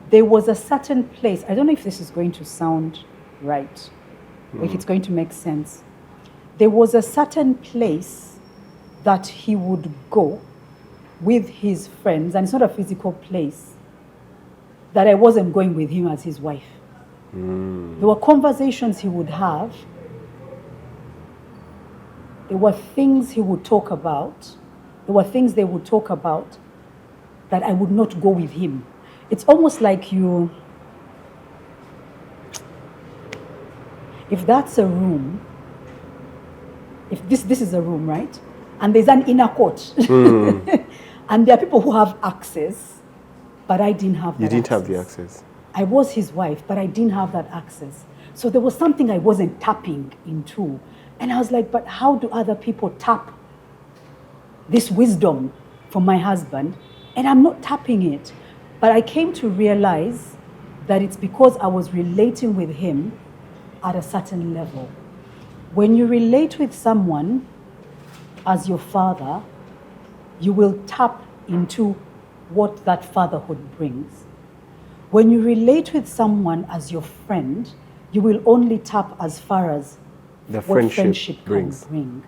there was a certain place, I don't know if this is going to sound right, or if it's going to make sense. There was a certain place that he would go with his friends, and it's not a physical place, that I wasn't going with him as his wife. There were conversations he would have. There were things he would talk about. There were things they would talk about that I would not go with him. It's almost like if that's a room, if this is a room, right? And there's an inner court. And there are people who have access, but I didn't have that You didn't access. have the access. I was his wife, but I didn't have that access. So there was something I wasn't tapping into. And I was like, but how do other people tap this wisdom from my husband? And I'm not tapping it. But I came to realize that it's because I was relating with him at a certain level. When you relate with someone as your father, you will tap into what that fatherhood brings. When you relate with someone as your friend, you will only tap as far as The what friendship can brings. bring.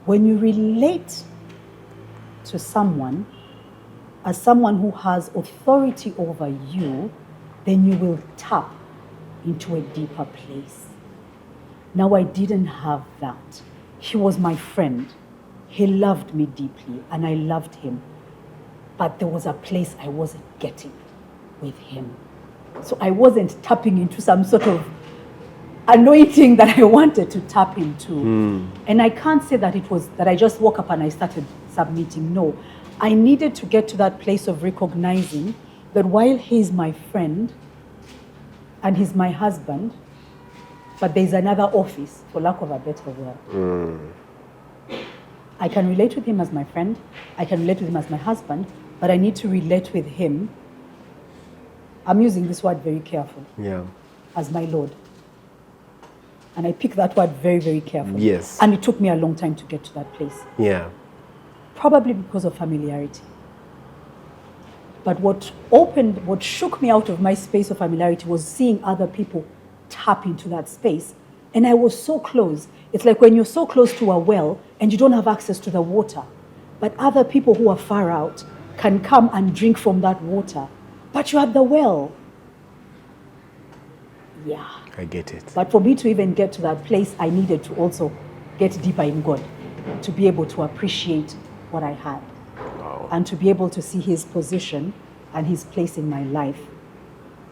When you relate to someone as someone who has authority over you, then you will tap into a deeper place. Now, I didn't have that. He was my friend. He loved me deeply, and I loved him. But there was a place I wasn't getting with him. So I wasn't tapping into some sort of anointing that I wanted to tap into. And I can't say that it was that I just woke up and I started submitting. No, I needed to get to that place of recognizing that while he's my friend and he's my husband, but there's another office, for lack of a better word. I can relate with him as my friend, I can relate with him as my husband, but I need to relate with him, I'm using this word very careful, as my Lord. And I pick that word very, very carefully. Yes. And it took me a long time to get to that place. Yeah. Probably because of familiarity. But what shook me out of my space of familiarity was seeing other people tap into that space. And I was so close. It's like when you're so close to a well and you don't have access to the water, but other people who are far out can come and drink from that water. but you're at the well. Yeah. I get it. But for me to even get to that place, I needed to also get deeper in God to be able to appreciate what I had. Wow. And to be able to see his position and his place in my life.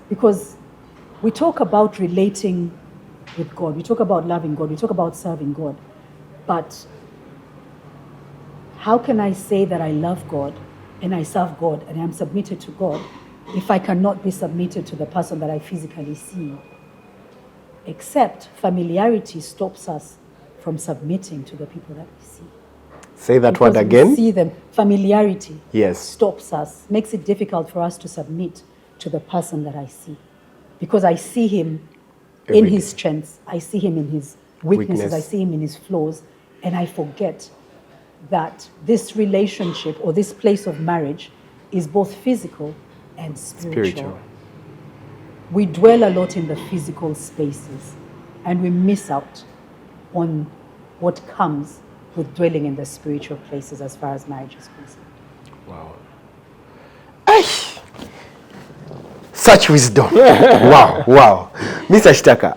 Because we talk about relating with God, we talk about loving God, we talk about serving God, but how can I say that I love God and I serve God and I'm submitted to God if I cannot be submitted to the person that I physically see? Except familiarity stops us from submitting to the people that we see. Say that Because word again. we see them. Familiarity Yes. stops us, makes it difficult for us to submit to the person that I see. Because I see him in Every his day. strengths, I see him in his weaknesses, Weakness. I see him in his flaws, and I forget that this relationship or this place of marriage is both physical and spiritual. We dwell a lot in the physical spaces, and we miss out on what comes with dwelling in the spiritual places as far as marriage is concerned. Wow. Aish. Such wisdom. Wow, wow. Mr. Kitaka,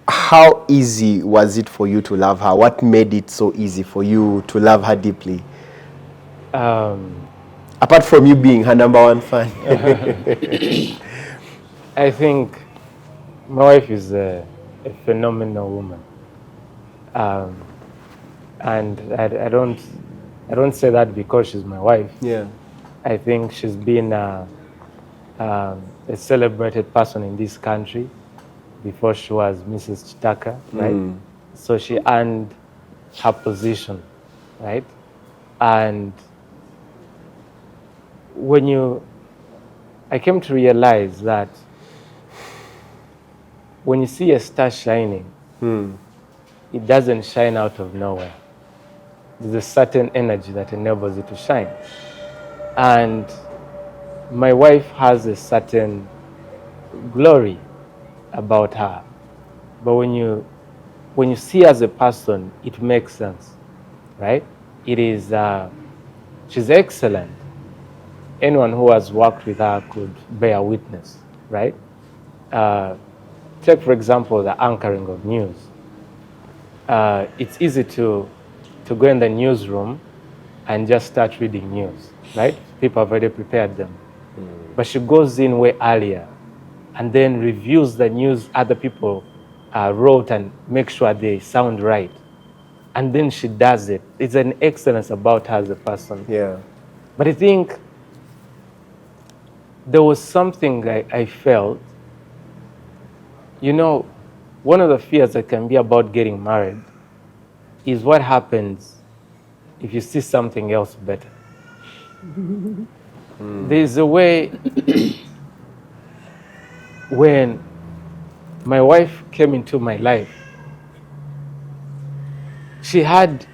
how easy was it for you to love her? What made it so easy for you to love her deeply? Apart from you being her number one fan. I think my wife is a phenomenal woman, and I don't say that because she's my wife. Yeah. I think she's been a celebrated person in this country before she was Mrs. Kitaka, right? So she earned her position, right? And I came to realize that when you see a star shining, it doesn't shine out of nowhere. There's a certain energy that enables it to shine. And my wife has a certain glory about her. But when you see her as a person, it makes sense, right? It is, she's excellent. Anyone who has worked with her could bear witness, right? Take, for example, the anchoring of news. It's easy to go in the newsroom and just start reading news, right? People have already prepared them. But she goes in way earlier and then reviews the news other people wrote and make sure they sound right. And then she does it. It's an excellence about her as a person. Yeah. But I think there was something I felt. You know, one of the fears that can be about getting married is what happens if you see something else better. There's a way when my wife came into my life, she had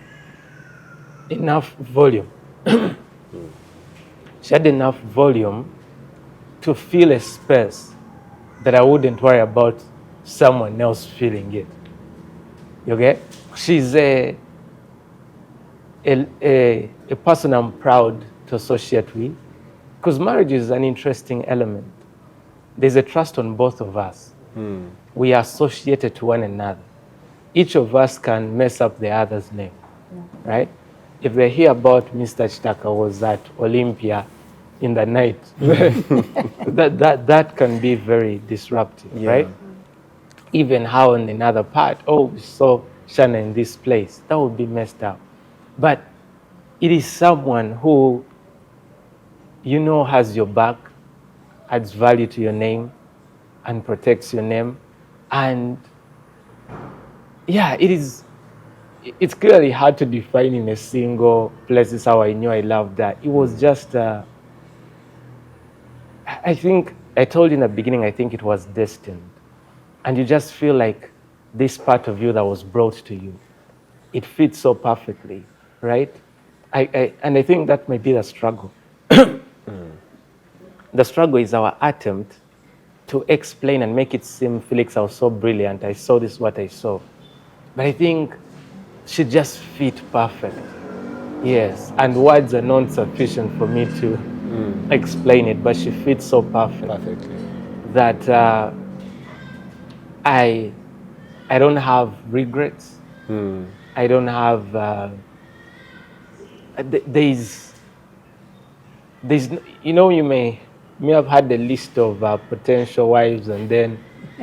enough volume. She had enough volume to fill a space that I wouldn't worry about someone else filling it. You get? She's a person I'm proud to associate with, because marriage is an interesting element. There's a trust on both of us. We are associated to one another. Each of us can mess up the other's name, right? If they hear about Mr. Kitaka was at Olympia in the night, that can be very disruptive, right? Even how in another part, we saw Shana in this place, that would be messed up. But it is someone who, has your back, adds value to your name, and protects your name. And it's clearly hard to define in a single place. This is how I knew I loved that. It was just, I think, I told you in the beginning, I think it was destined. And you just feel like this part of you that was brought to you, it fits so perfectly, right? And I think that might be the struggle. The struggle is our attempt to explain and make it seem, Felix, I was so brilliant, I saw this, what I saw. But I think she just fit perfect. Yes, and words are not sufficient for me to explain it, but she fits so perfectly that I don't have regrets. I don't have. There's you may have had the list of potential wives, and then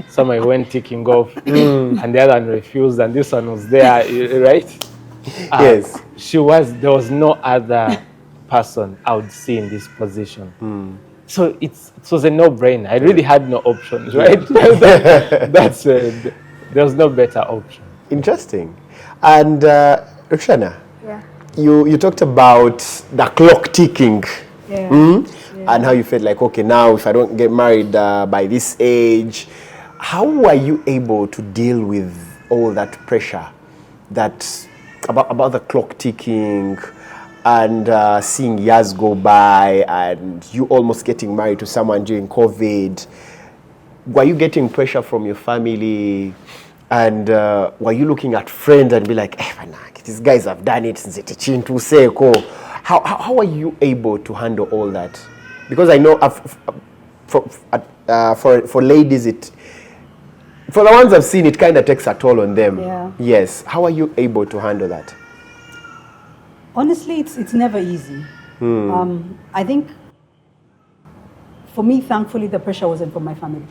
somebody went ticking off, and the other one refused, and this one was there, right? Yes. There was no other person I would see in this position. So it was a no-brainer. I really had no options, right? There was no better option. Interesting. And Roxana, Yeah. you talked about the clock ticking. Yeah. And how you felt like, okay, now if I don't get married by this age, how were you able to deal with all that pressure about the clock ticking and seeing years go by and you almost getting married to someone during COVID? Were you getting pressure from your family? And were you looking at friends and be like, these guys have done it since Chintu Seko? How are you able to handle all that? Because I know for ladies, for the ones I've seen, it kind of takes a toll on them. Yeah. Yes. How are you able to handle that? Honestly, it's never easy. I think for me, thankfully, the pressure wasn't from my family.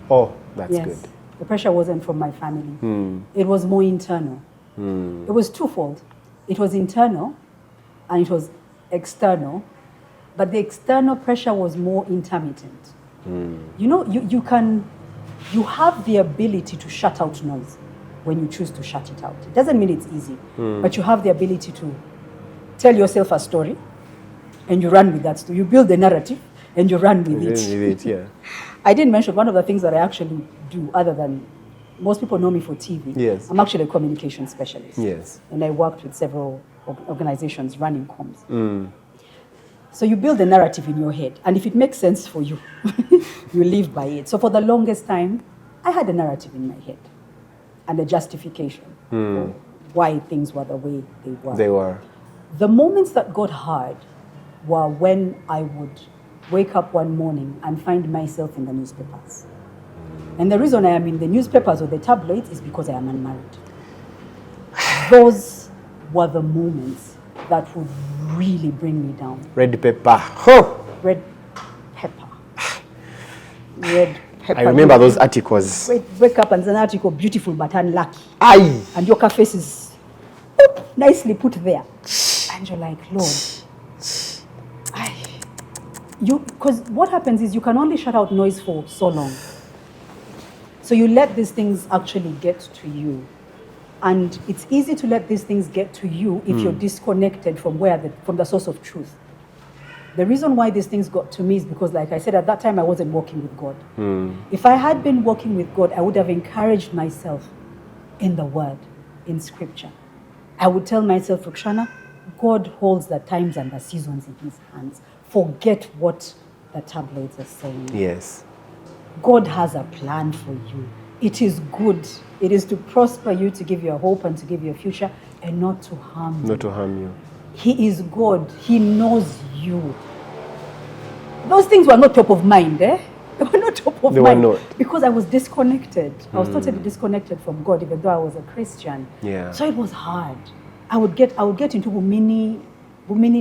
Oh, that's Yes. good. The pressure wasn't from my family. It was more internal. It was twofold. It was internal and it was external, but the external pressure was more intermittent. You know, you have the ability to shut out noise when you choose to shut it out. It doesn't mean it's easy, but you have the ability to tell yourself a story and you run with that story. You build a narrative and you run with it. Yeah. I didn't mention one of the things that I actually do, other than most people know me for TV. Yes. I'm actually a communication specialist. Yes. And I worked with several organizations running comms. So you build a narrative in your head, and if it makes sense for you, you live by it. So for the longest time, I had a narrative in my head and a justification for why things were the way they were. They were. The moments that got hard were when I would wake up one morning and find myself in the newspapers. And the reason I am in the newspapers or the tabloids is because I am unmarried. Those were the moments that would really bring me down. Red pepper. Oh! Red pepper. Red pepper. I remember those articles. Wake up and there's an article, beautiful but unlucky. Aye. And your face is nicely put there. And you're like, Lord. Because what happens is you can only shut out noise for so long. So you let these things actually get to you. And it's easy to let these things get to you if you're disconnected from from the source of truth. The reason why these things got to me is because, like I said, at that time I wasn't walking with God. If I had been walking with God, I would have encouraged myself in the Word, in Scripture. I would tell myself, Roxana, God holds the times and the seasons in His hands. Forget what the tabloids are saying. Yes. God has a plan for you. It is good. It is to prosper you, to give you a hope and to give you a future, and not to harm you. Not to harm you. He is God. He knows you. Those things were not top of mind, eh? They were not top of mind. They were not. Because I was disconnected. I was totally disconnected from God, even though I was a Christian. Yeah. So it was hard. I would get into mini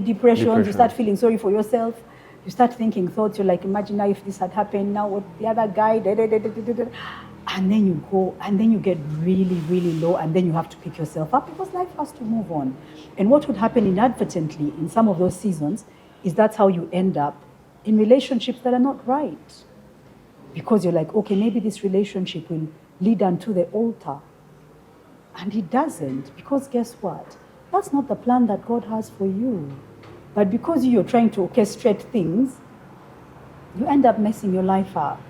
depressions. You start feeling sorry for yourself. You start thinking thoughts. You're like, imagine now if this had happened. Now what the other guy, and then you go, and then you get really, really low, and then you have to pick yourself up because life has to move on. And what would happen inadvertently in some of those seasons is that's how you end up in relationships that are not right. Because you're like, okay, maybe this relationship will lead unto the altar. And it doesn't, because guess what? That's not the plan that God has for you. But because you're trying to orchestrate things, you end up messing your life up.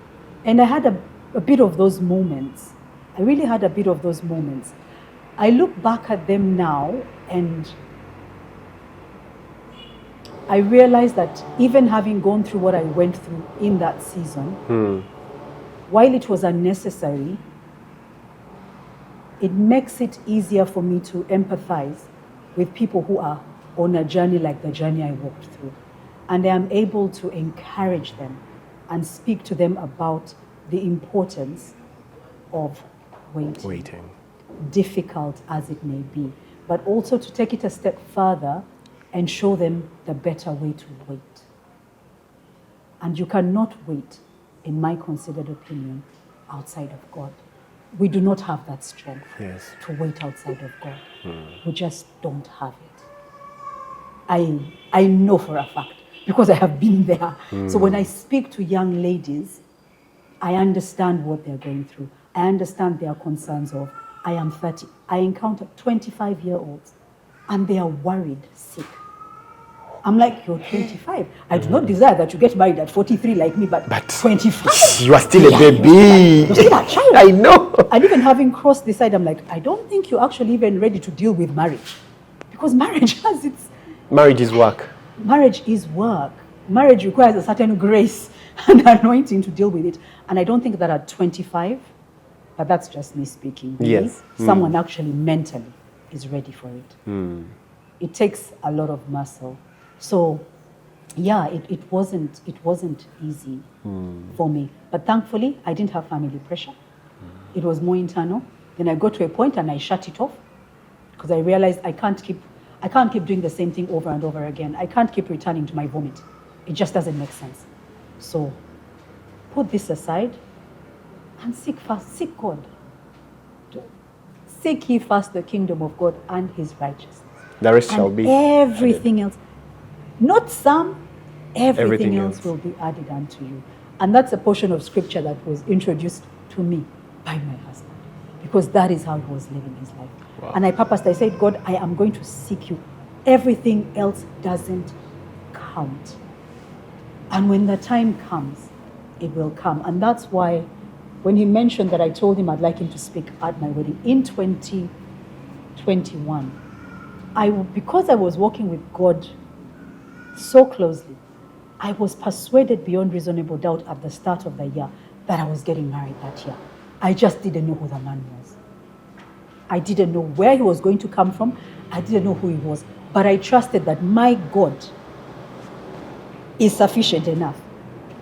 And I had a bit of those moments. I really had a bit of those moments. I look back at them now and I realize that even having gone through what I went through in that season, while it was unnecessary, it makes it easier for me to empathize with people who are on a journey like the journey I walked through. and I am able to encourage them and speak to them about the importance of waiting, difficult as it may be, but also to take it a step further and show them the better way to wait. And you cannot wait, in my considered opinion, outside of God. We do not have that strength to wait outside of God. We just don't have it. I know for a fact, because I have been there. So when I speak to young ladies, I understand what they're going through. I understand their concerns of, I am 30. I encounter 25-year-olds, and they are worried, sick. I'm like, you're 25. I do not desire that you get married at 43 like me, but 25. You are still a baby. You're still a child. I know. And even having crossed this side, I'm like, I don't think you're actually even ready to deal with marriage. Because marriage has its... Marriage is work. Marriage is work. Marriage requires a certain grace and anointing to deal with it. And I don't think that at 25, but that's just me speaking. Yes. Someone actually mentally is ready for it. It takes a lot of muscle. So, yeah, it wasn't easy for me. But thankfully, I didn't have family pressure. It was more internal. Then I got to a point and I shut it off because I realized I can't keep doing the same thing over and over again. I can't keep returning to my vomit. It just doesn't make sense. So, put this aside and seek God. Seek ye first the kingdom of God and his righteousness. The rest shall be everything else. Not some, everything else will be added unto you. And that's a portion of scripture that was introduced to me by my husband, because that is how he was living his life. Wow. And I said, God, I am going to seek you. Everything else doesn't count. And when the time comes, it will come. And that's why when he mentioned that I told him I'd like him to speak at my wedding in 2021, because I was walking with God so closely, I was persuaded beyond reasonable doubt at the start of the year that I was getting married that year. I just didn't know who the man was. I didn't know where he was going to come from. I didn't know who he was. But I trusted that my God is sufficient enough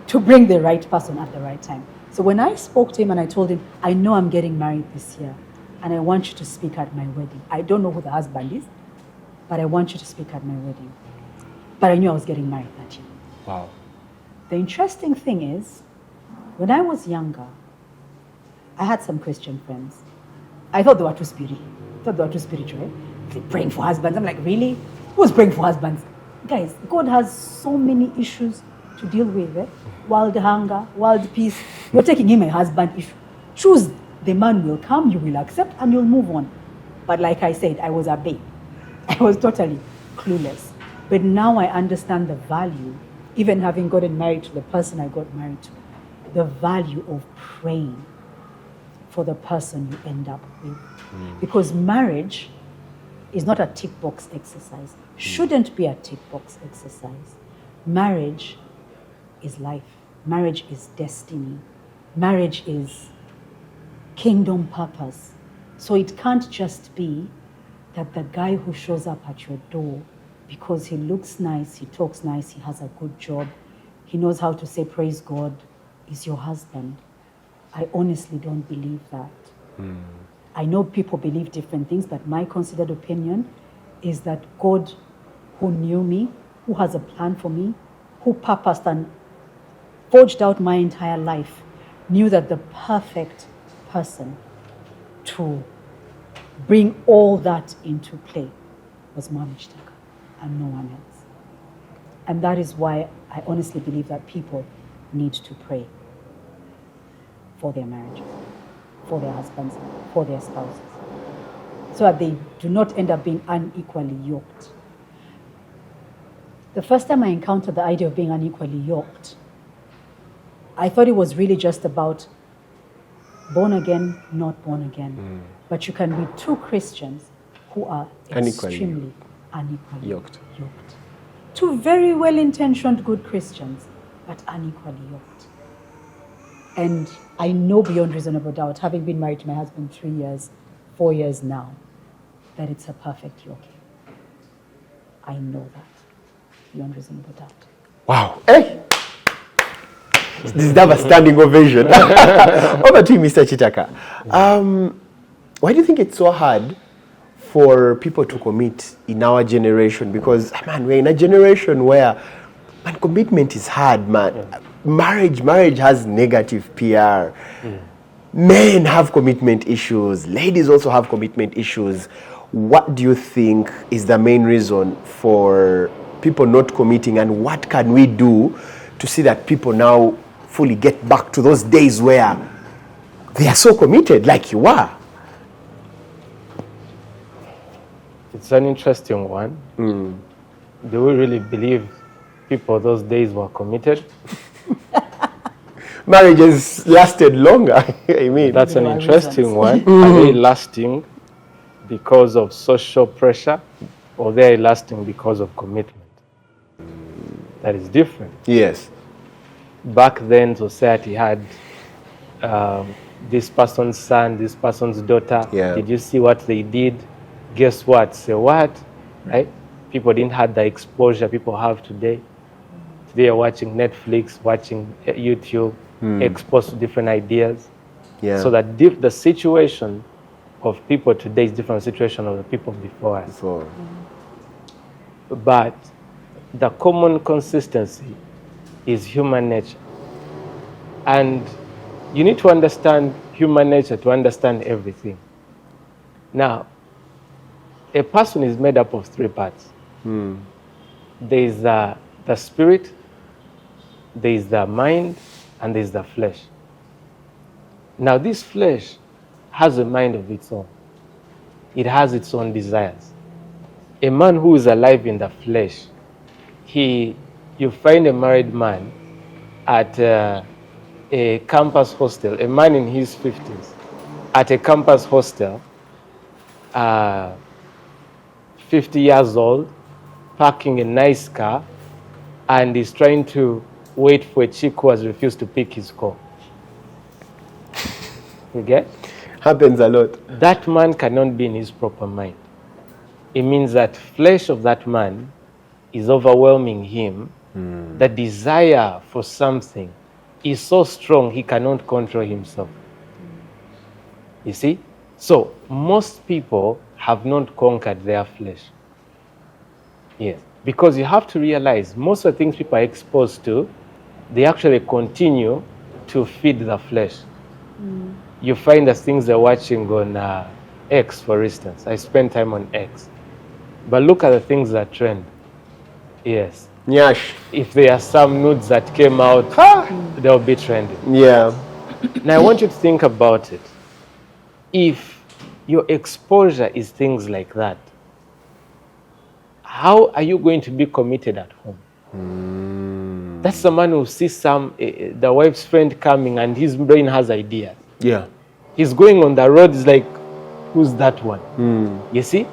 to bring the right person at the right time. So when I spoke to him and I told him, I know I'm getting married this year, and I want you to speak at my wedding. I don't know who the husband is, but I want you to speak at my wedding. But I knew I was getting married that year. Wow. The interesting thing is, when I was younger, I had some Christian friends. I thought they were too spiritual. They're praying for husbands. I'm like, really? Who's praying for husbands? Guys, God has so many issues to deal with. World hunger, world peace. You're taking him a husband issue. Choose, the man will come, you will accept, and you'll move on. But like I said, I was a babe. I was totally clueless. But now I understand the value, even having gotten married to the person I got married to, the value of praying for the person you end up with. Because marriage is not a tick box exercise. Shouldn't be a tick box exercise. Marriage is life. Marriage is destiny. Marriage is kingdom purpose. So it can't just be that the guy who shows up at your door because he looks nice, he talks nice, he has a good job, he knows how to say praise God, is your husband. I honestly don't believe that. I know people believe different things, but my considered opinion is that God, who knew me, who has a plan for me, who purposed and forged out my entire life, knew that the perfect person to bring all that into play was Mommy Kitaka and no one else. And that is why I honestly believe that people need to pray for their marriages, for their husbands, for their spouses, so that they do not end up being unequally yoked. The first time I encountered the idea of being unequally yoked, I thought it was really just about born again, not born again. But you can be two Christians who are extremely unequally yoked. Two very well-intentioned good Christians, but unequally yoked. And I know beyond reasonable doubt, having been married to my husband 3 years, 4 years now, that it's a perfect yoke. I know that beyond reasonable doubt. Wow. Hey! This deserves a standing ovation. Over to you, Mr. Kitaka. Why do you think it's so hard for people to commit in our generation? Because, man, we're in a generation where, man, commitment is hard, man. Marriage has negative PR. Men have commitment issues. Ladies also have commitment issues. What do you think is the main reason for people not committing, and what can we do to see that people now fully get back to those days where they are so committed like you are? It's an interesting one. Do we really believe people those days were committed? Marriages lasted longer. I mean, That's an interesting one. Are they lasting because of social pressure, or they are lasting because of commitment? That is different. yes. Back then, society had this person's son, this person's daughter. Yeah. Did you see what they did? Guess what? Say what? Right? People didn't have the exposure people have today. Today are watching Netflix, watching YouTube, exposed to different ideas. Yeah. So that the situation of people today is different situation of the people before us. So, But the common consistency is human nature. And you need to understand human nature to understand everything. Now, a person is made up of three parts. There is the spirit, there is the mind, and there is the flesh. Now, this flesh has a mind of its own. It has its own desires. A man who is alive in the flesh, you find a married man at a campus hostel, a man in his 50s, at a campus hostel, 50 years old, parking a nice car, and he's trying to wait for a chick who has refused to pick his call. You get? happens a lot. That man cannot be in his proper mind. It means that flesh of that man is overwhelming him. The desire for something is so strong he cannot control himself. You see? So most people have not conquered their flesh. Yes. Because you have to realize most of the things people are exposed to, they actually continue to feed the flesh. You find the things they're watching on X, for instance. I spend time on X. But look at the things that trend. Yes. Nyash. If there are some nudes that came out, they'll be trending. Yeah. Now I want you to think about it. If your exposure is things like that, how are you going to be committed at home? That's the man who sees the wife's friend coming and his brain has ideas. Yeah. He's going on the road, he's like, who's that one? You see?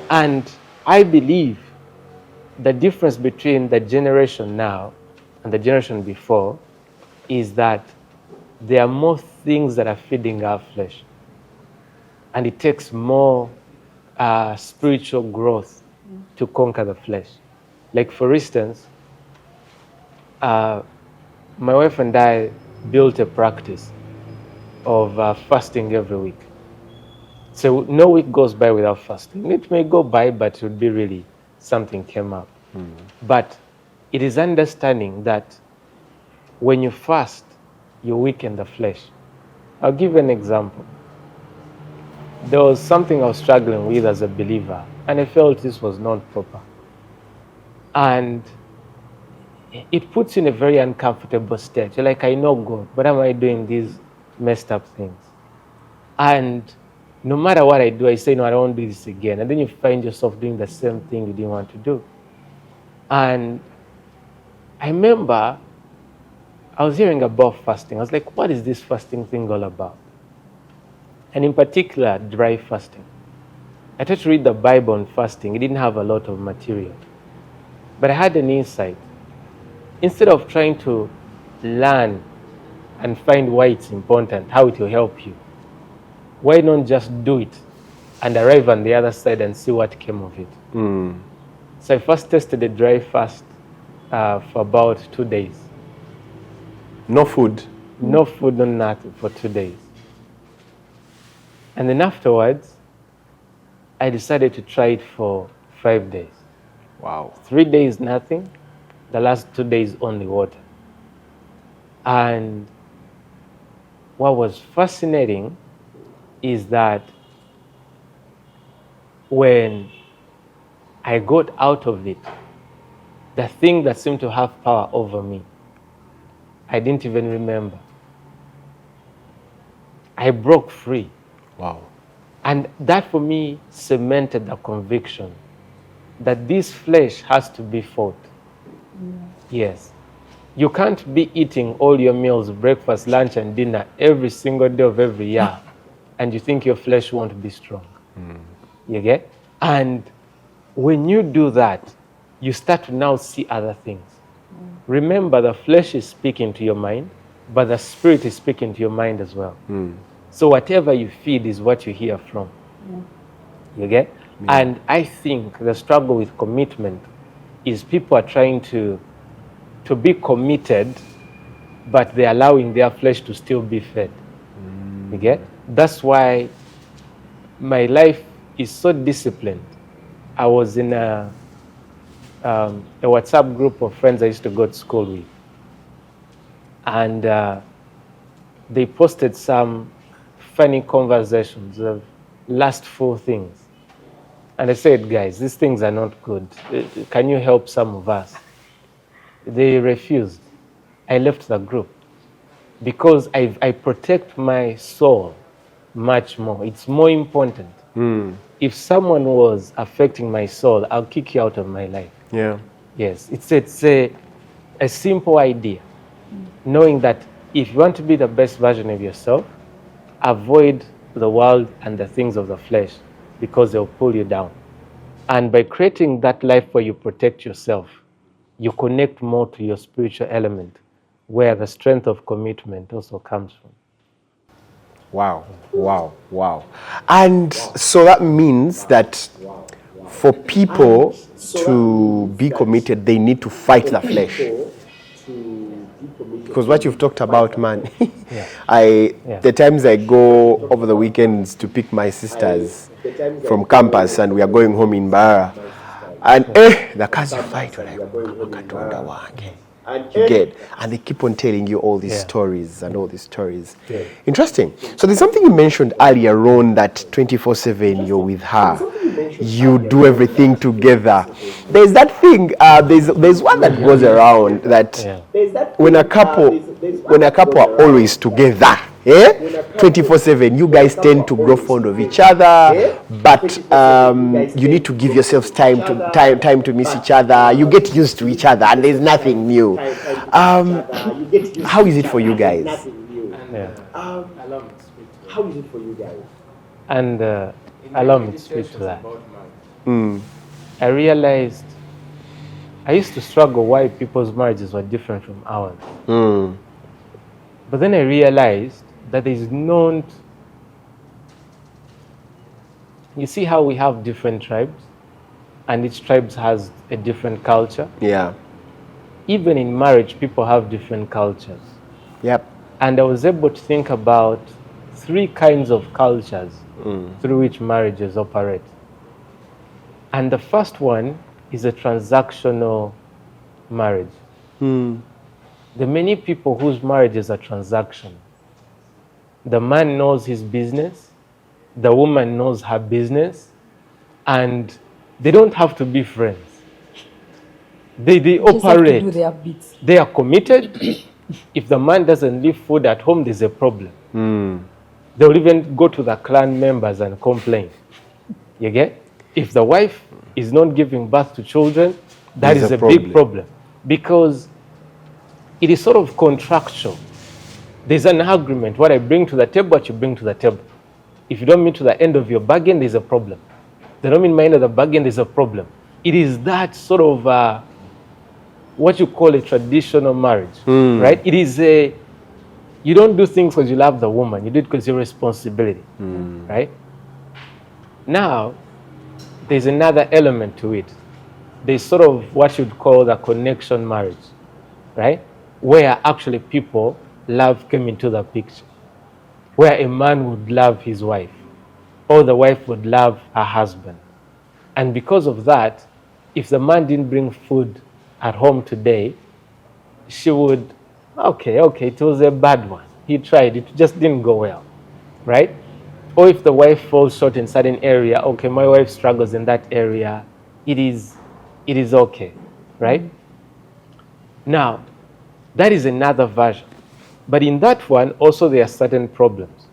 And I believe the difference between the generation now and the generation before is that there are more things that are feeding our flesh. And it takes more spiritual growth to conquer the flesh. Like, for instance, my wife and I built a practice of fasting every week. So no week goes by without fasting. It may go by, but it would be really something came up. But it is understanding that when you fast, you weaken the flesh. I'll give you an example. There was something I was struggling with as a believer, and I felt this was not proper. And it puts you in a very uncomfortable state. You're like, I know God, but am I doing these messed up things? And no matter what I do, I say, no, I don't want to do this again. And then you find yourself doing the same thing you didn't want to do. And I remember I was hearing about fasting. I was like, what is this fasting thing all about? And in particular, dry fasting. I tried to read the Bible on fasting. It didn't have a lot of material. But I had an insight. Instead of trying to learn and find why it's important, how it will help you, why not just do it and arrive on the other side and see what came of it? So I first tested a dry fast, for about 2 days. No food. No food, no nothing for 2 days. And then afterwards, I decided to try it for 5 days. Wow. 3 days, nothing. The last 2 days, only water. And what was fascinating is that when I got out of it, the thing that seemed to have power over me, I didn't even remember. I broke free. Wow. And that for me cemented the conviction that this flesh has to be fought. Yes. You can't be eating all your meals, breakfast, lunch, and dinner every single day of every year, and you think your flesh won't be strong. You get? And when you do that, you start to now see other things. Remember, the flesh is speaking to your mind, but the spirit is speaking to your mind as well. So whatever you feed is what you hear from. You get? And I think the struggle with commitment is people are trying to be committed, but they're allowing their flesh to still be fed. You get? That's why my life is so disciplined. I was in a WhatsApp group of friends I used to go to school with. And they posted some funny conversations of lustful things. And I said, guys, these things are not good. Can you help some of us? They refused. I left the group because I protect my soul much more. It's more important. If someone was affecting my soul, I'll kick you out of my life. Yeah. Yes, it's a simple idea. Knowing that if you want to be the best version of yourself, avoid the world and the things of the flesh because they'll pull you down. And by creating that life where you protect yourself, you connect more to your spiritual element, where the strength of commitment also comes from. Wow, wow, wow. And so that means that for people to be committed, they need to fight the flesh. Because what you've talked about, man, the times I go over the weekends to pick my sisters from campus and we are going home in Bara, and the cars you fight, you're like, you get, and they keep on telling you all these stories and all these stories. Interesting. So there's something you mentioned earlier on, that 24/7 you're with her, you do everything together. There's that thing, there's one that goes around that when a couple are always together, 24/7, you guys tend to grow fond of each other, but you need to give yourselves time to miss each other. You get used to each other, and there's nothing new. How is it for you guys? How is it for you guys? And allow me to speak to that. I realized I used to struggle why people's marriages were different from ours. But then I realized that there is not. You see how we have different tribes, and each tribe has a different culture? Yeah. Even in marriage, people have different cultures. Yep. And I was able to think about 3 kinds of cultures through which marriages operate. And the first one is a transactional marriage. There are many people whose marriages are transactional. The man knows his business, the woman knows her business, and they don't have to be friends. They operate. Just have to do their bits. They are committed. If the man doesn't leave food at home, there's a problem. They'll even go to the clan members and complain. You get? If the wife is not giving birth to children, that is a big problem. Because it is sort of contractual. There's an agreement. What I bring to the table, what you bring to the table. If you don't meet to the end of your bargain, there's a problem. They don't meet my end of the bargain, there's a problem. It is that sort of what you call a traditional marriage, right? It is you don't do things because you love the woman. You do it because it's your responsibility, right? Now, there's another element to it. there's sort of what you'd call the connection marriage, right? Where actually people, love came into the picture. Where a man would love his wife, or the wife would love her husband. And because of that, if the man didn't bring food at home today, she would, okay, it was a bad one. He tried, it just didn't go well, right? Or if the wife falls short in certain area, okay, my wife struggles in that area, it is okay, right? Now, that is another version. But in that one, also there are certain problems.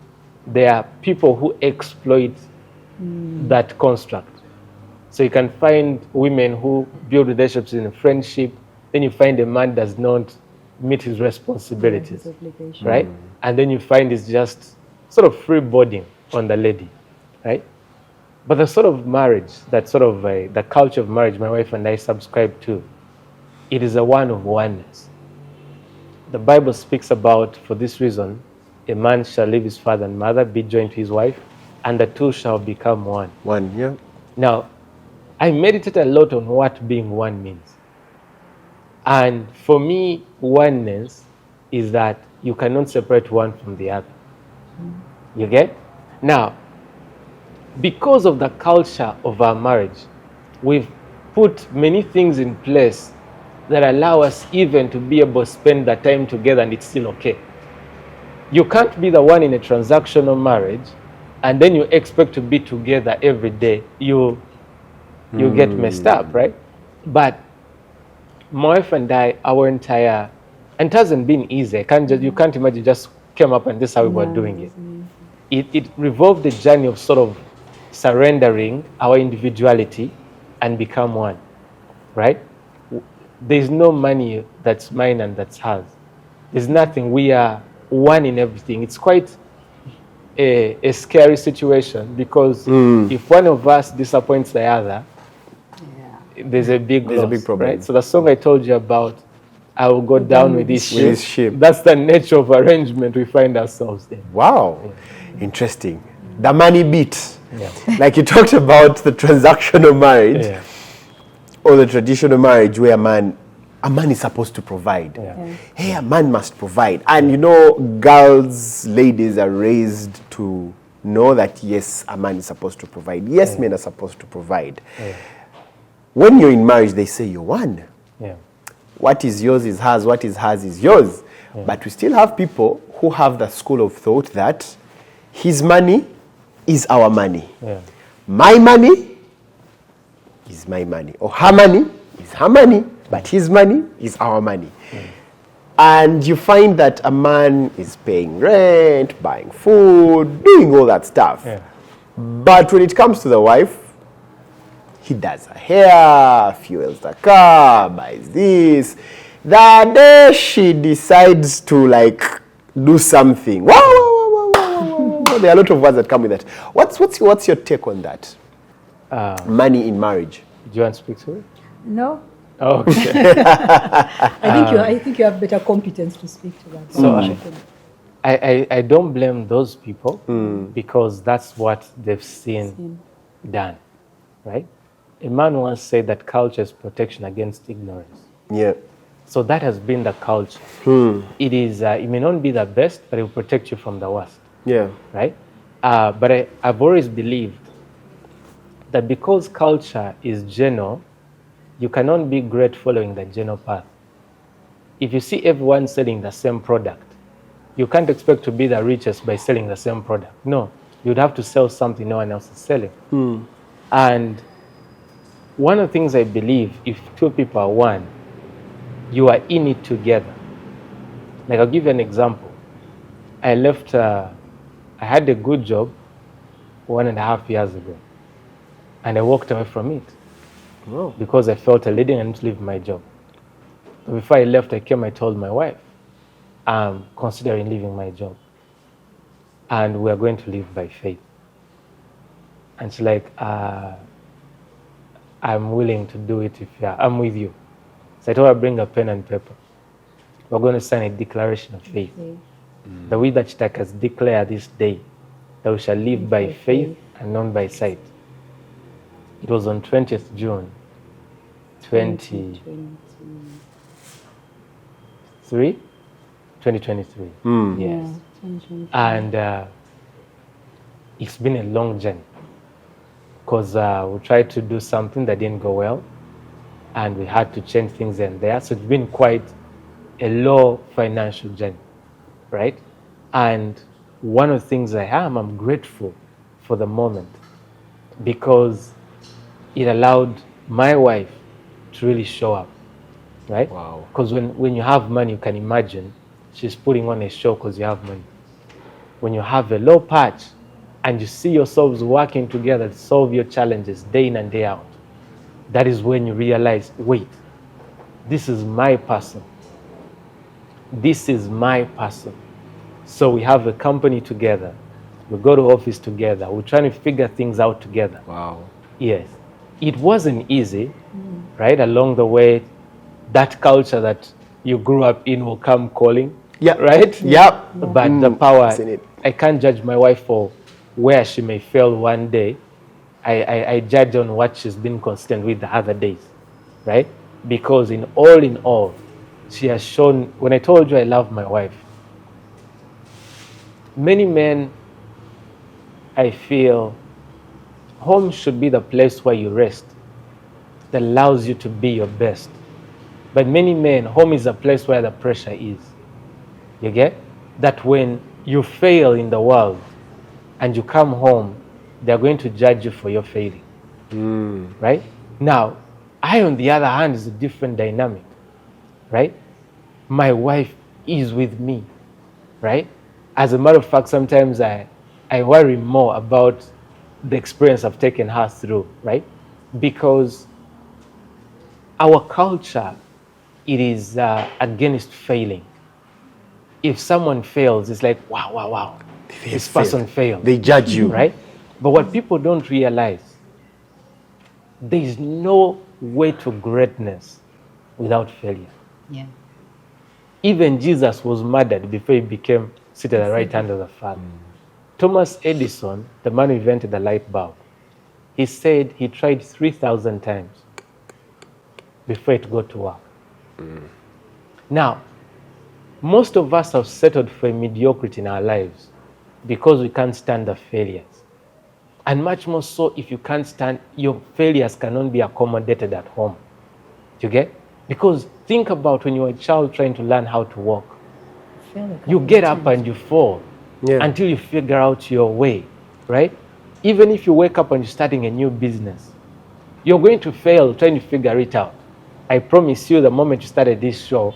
There are people who exploit that construct. So you can find women who build relationships in a friendship, then you find a man does not meet his responsibilities, right? And then you find it's just sort of freeboarding on the lady, right? But the sort of marriage, that sort of the culture of marriage my wife and I subscribe to, it is a one of oneness. The Bible speaks about, for this reason, a man shall leave his father and mother, be joined to his wife, and the two shall become one. One, yeah. Now, I meditate a lot on what being one means. And for me, oneness is that you cannot separate one from the other. You get? Now, because of the culture of our marriage, we've put many things in place that allow us even to be able to spend the time together and it's still okay. You can't be the one in a transactional marriage and then you expect to be together every day. You get messed up, right? But my wife and I, our entire, and it hasn't been easy. You can't imagine just came up and this is how we were doing it. It revolved the journey of sort of surrendering our individuality and become one, right? There's no money that's mine and that's hers. There's nothing. We are one in everything. It's quite a scary situation because if one of us disappoints the other, there's a big problem. Right? So the song I told you about, I will go down with this ship. That's the nature of arrangement we find ourselves in. Wow. Interesting. The money bit. Yeah. Like you talked about the transactional marriage or the traditional marriage where a man is supposed to provide. Hey, a man must provide. And you know, girls, ladies are raised to know that yes, a man is supposed to provide. Yes, men are supposed to provide. When you're in marriage, they say you're one. What is yours is hers, what is hers is yours. But we still have people who have the school of thought that his money is our money. My money is my money. Or her money is her money, but his money is our money. And you find that a man is paying rent, buying food, doing all that stuff. But when it comes to the wife, he does her hair, fuels the car, buys this. The day she decides to like do something, there are a lot of words that come with that. What's your take on that? Money in marriage. Do you want to speak to it? No. Oh, okay. I think you have better competence to speak to that. So I don't blame those people because that's what they've seen done, right? A man once said that culture is protection against ignorance. So that has been the culture. It is. It may not be the best, but it will protect you from the worst. Right. But I've always believed that because culture is general, you cannot be great following the general path. If you see everyone selling the same product, you can't expect to be the richest by selling the same product. No, you'd have to sell something no one else is selling. And one of the things I believe, if two people are one, you are in it together. Like I'll give you an example. I left, I had a good job 1.5 years ago, and I walked away from it because I felt a leading and to leave my job. But before I left, I told my wife, I'm considering leaving my job, and we are going to live by faith. And she's like, I'm willing to do it if I'm with you. So I told her, bring a pen and paper. We're going to sign a declaration of faith. The way that Kitaka has declared this day that we shall live by faith and not by sight. It was on 20th June 2023. 2023. Yes. Yeah, 2023. And it's been a long journey because we tried to do something that didn't go well and we had to change things in there. So it's been quite a low financial journey, right? And one of the things I'm grateful for the moment because it allowed my wife to really show up, right? Wow. Because when you have money, you can imagine she's putting on a show because you have money. When you have a low patch and you see yourselves working together to solve your challenges day in and day out, that is when you realize, wait, this is my person. This is my person. So we have a company together. We go to office together. We're trying to figure things out together. Wow. Yes. It wasn't easy, right? Along the way, that culture that you grew up in will come calling. Yeah. Right? Yeah. But the power, Seen it. I can't judge my wife for where she may fail one day. I judge on what she's been consistent with the other days, right? Because in all, she has shown, when I told you I love my wife, many men, I feel, home should be the place where you rest, that allows you to be your best. But many men, home is a place where the pressure is. You get? That when you fail in the world and you come home, they're going to judge you for your failing. Right? Now, I, on the other hand, is a different dynamic. Right? My wife is with me. Right? As a matter of fact, sometimes I worry more about the experience I've taken her through. Right? Because our culture, it is against failing. If someone fails, it's like, wow, this person failed. They judge you. Right? But what people don't realize, there is no way to greatness without failure. Yeah. Even Jesus was murdered before he became seated at the right hand of the Father. Thomas Edison, the man who invented the light bulb, he said he tried 3,000 times before it got to work. Now, most of us have settled for mediocrity in our lives because we can't stand the failures. And much more so, if you can't stand, your failures cannot be accommodated at home. Do you get? Because think about when you're a child trying to learn how to walk. You get up and you fall until you figure out your way, right? Even if you wake up and you're starting a new business, you're going to fail trying to figure it out. I promise you, the moment you started this show,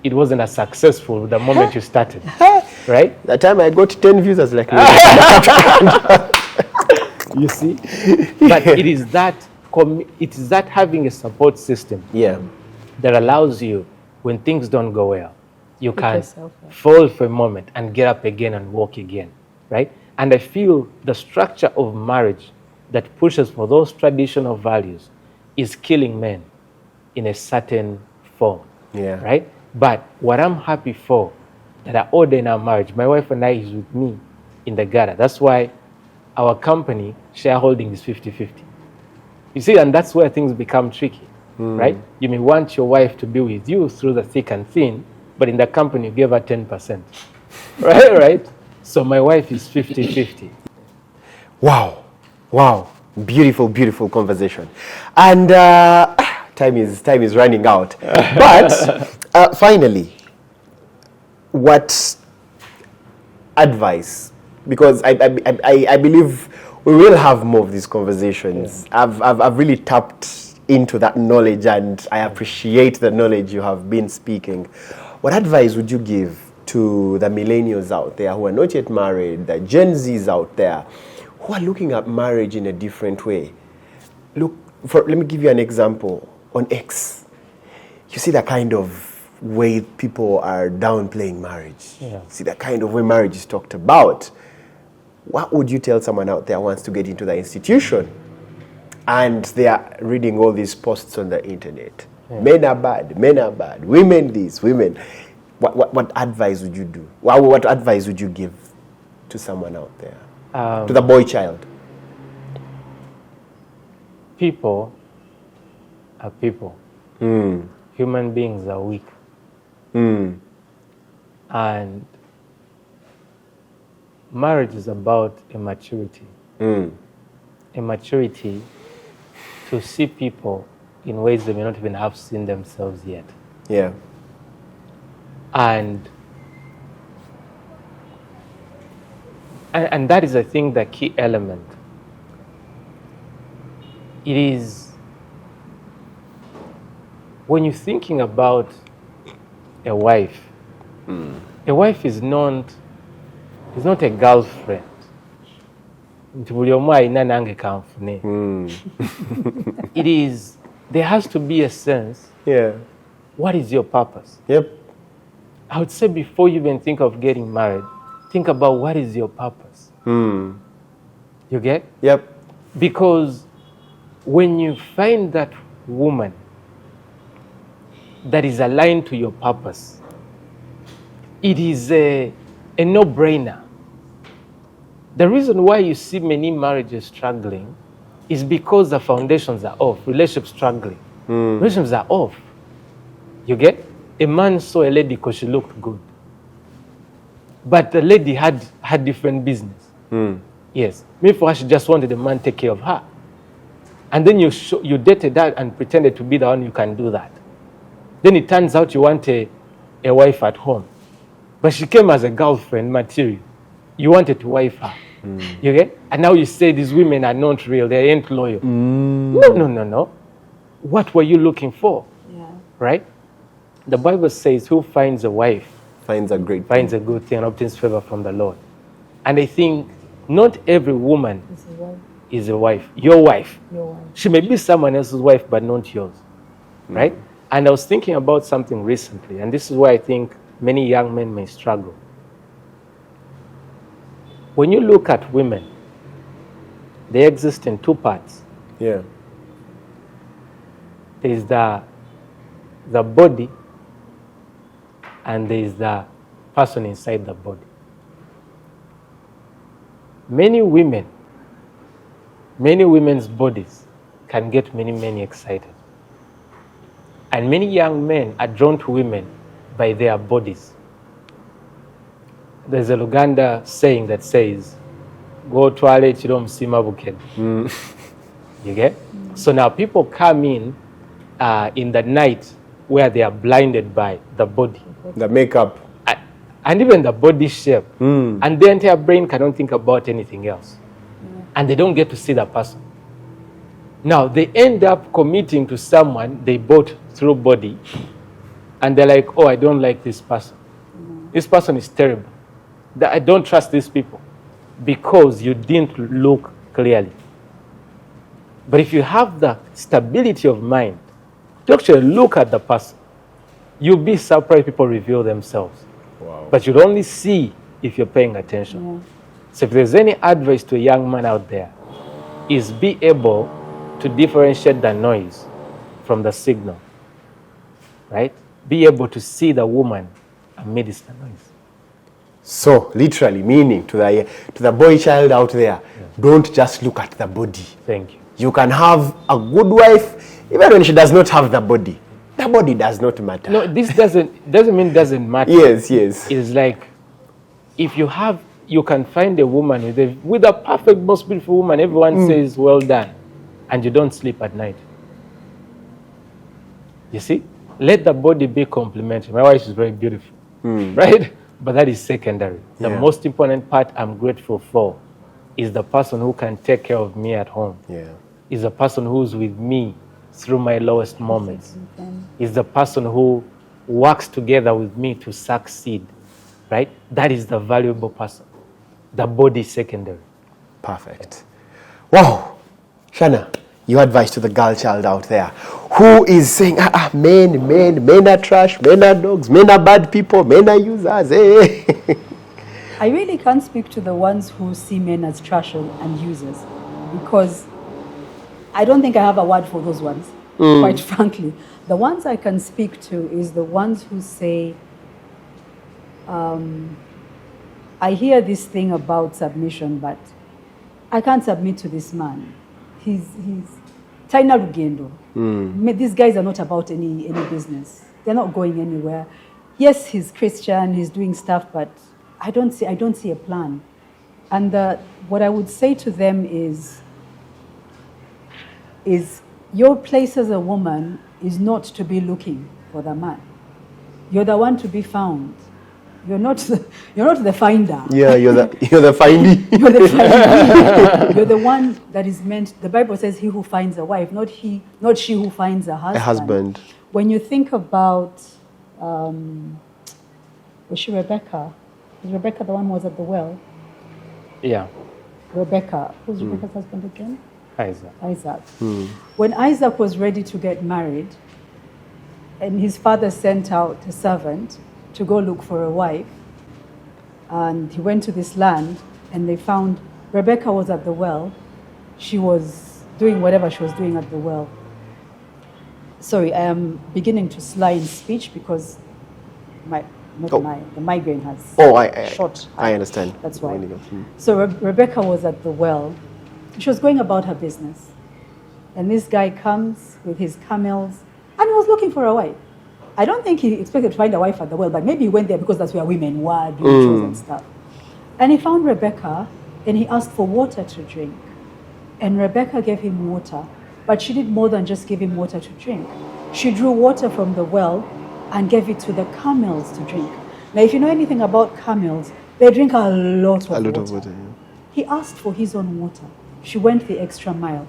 it wasn't as successful the moment you started, right? The time I got 10 views, I was like, you see? But it is that having a support system that allows you, when things don't go well, you can fall for a moment and get up again and walk again, right? And I feel the structure of marriage that pushes for those traditional values is killing men in a certain form, right? But what I'm happy for, that I order in our marriage, my wife and I is with me in the gutter. That's why our company shareholding is 50-50. You see, and that's where things become tricky, right? You may want your wife to be with you through the thick and thin, but in the company you gave her 10%, right? So my wife is 50-50. Wow. Beautiful conversation. And time is running out. But finally, what advice? Because I believe we will have more of these conversations. I've really tapped into that knowledge, and I appreciate the knowledge you have been speaking. What advice would you give to the millennials out there who are not yet married, the Gen Zs out there who are looking at marriage in a different way? Let me give you an example. On X, you see the kind of way people are downplaying marriage. See the kind of way marriage is talked about. What would you tell someone out there who wants to get into the institution and they are reading all these posts on the internet? Men are bad, women this, women. What advice would you do? What advice would you give to someone out there? To the boy child? People are people. Human beings are weak. And marriage is about a maturity. A maturity to see people in ways they may not even have seen themselves yet. Yeah. And that is, I think, the key element. It is when you're thinking about a wife is not a girlfriend. It is, there has to be a sense. Yeah. What is your purpose? Yep. I would say before you even think of getting married, think about what is your purpose. You get? Yep. Because when you find that woman that is aligned to your purpose, it is a no-brainer. The reason why you see many marriages struggling is because the foundations are off, relationships struggling. Relationships are off. You get? A man saw a lady because she looked good. But the lady had different business. Yes. Maybe for her, she just wanted the man to take care of her. And then you dated that and pretended to be the one who can do that. Then it turns out you want a wife at home. But she came as a girlfriend material. You wanted to wife her. You get? And now you say these women are not real, they ain't loyal. No. What were you looking for? Yeah. Right? The Bible says, who finds a wife Finds a good thing and obtains favor from the Lord. And I think not every woman is a wife. Your wife. She may be someone else's wife, but not yours. Right? And I was thinking about something recently, and this is why I think many young men may struggle. When you look at women, they exist in two parts. Yeah. There is the body, and there is the person inside the body. Many women's bodies can get many men excited. And many young men are drawn to women by their bodies. There's a Luganda saying that says, go twale chiro musima bukene. You get? So now people come in the night where they are blinded by the body. The makeup. And even the body shape. And their entire brain cannot think about anything else. And they don't get to see the person. Now, they end up committing to someone they bought through body. And they're like, oh, I don't like this person. This person is terrible. I don't trust these people. Because you didn't look clearly. But if you have the stability of mind to actually look at the person, you'll be surprised people reveal themselves. Wow. But you'll only see if you're paying attention. So if there's any advice to a young man out there, is be able to differentiate the noise from the signal. Right? Be able to see the woman amidst the noise. So, literally, meaning to the boy child out there, don't just look at the body. Thank you. You can have a good wife, even when she does not have the body. The body does not matter. No, this doesn't mean doesn't matter. Yes. It's like, if you can find a woman with a perfect, most beautiful woman, everyone says, well done, and you don't sleep at night. You see? Let the body be complimentary. My wife is very beautiful, right? But that is secondary. The most important part I'm grateful for is the person who can take care of me at home. Yeah. Is the person who's with me through my lowest moments. Is the person who works together with me to succeed, right? That is the valuable person. The body is secondary. Perfect. Wow. Shana, your advice to the girl child out there who is saying, men are trash, men are dogs, men are bad people, men are users. Hey. I really can't speak to the ones who see men as trash and users, because I don't think I have a word for those ones, quite frankly. The ones I can speak to is the ones who say, I hear this thing about submission, but I can't submit to this man. Taina Rugendo. These guys are not about any business. They're not going anywhere. Yes, he's Christian, he's doing stuff, but I don't see a plan. And what I would say to them is your place as a woman is not to be looking for the man. You're the one to be found. You're not the finder. Yeah, you're the findee. You're the findee. You're the one that is meant. The Bible says, "He who finds a wife, not she who finds a husband." A husband. When you think about, was she Rebecca? Was Rebecca the one who was at the well? Yeah. Rebecca. Who's Rebecca's husband again? Isaac. When Isaac was ready to get married, and his father sent out a servant to go look for a wife, and he went to this land, and they found Rebecca was at the well. She was doing whatever she was doing at the well. Sorry, I am beginning to slur in speech because the migraine has shot. I understand. That's why. So Rebecca was at the well. She was going about her business. And this guy comes with his camels, and he was looking for a wife. I don't think he expected to find a wife at the well, but maybe he went there because that's where women were doing chores and stuff. And he found Rebecca, and he asked for water to drink. And Rebecca gave him water, but she did more than just give him water to drink. She drew water from the well and gave it to the camels to drink. Now, if you know anything about camels, they drink a lot of water. Yeah. He asked for his own water. She went the extra mile.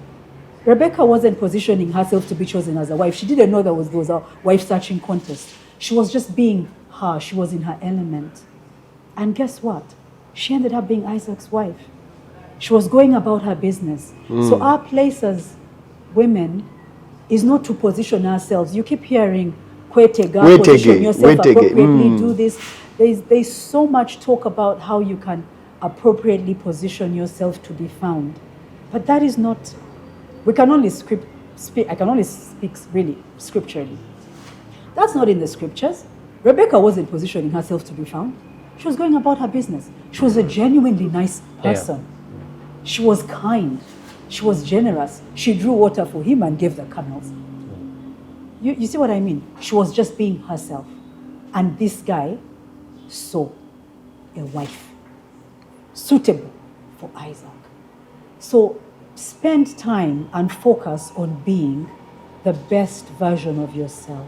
Rebecca wasn't positioning herself to be chosen as a wife. She didn't know there was a wife-searching contest. She was just being her. She was in her element. And guess what? She ended up being Isaac's wife. She was going about her business. So our place as women is not to position ourselves. You keep hearing, position yourself appropriately, do this. There's so much talk about how you can appropriately position yourself to be found. But that is not, I can only speak really scripturally. That's not in the scriptures. Rebecca wasn't positioning herself to be found. She was going about her business. She was a genuinely nice person. Yeah. She was kind. She was generous. She drew water for him and gave the camels. You see what I mean? She was just being herself. And this guy saw a wife suitable for Isaac. So spend time and focus on being the best version of yourself.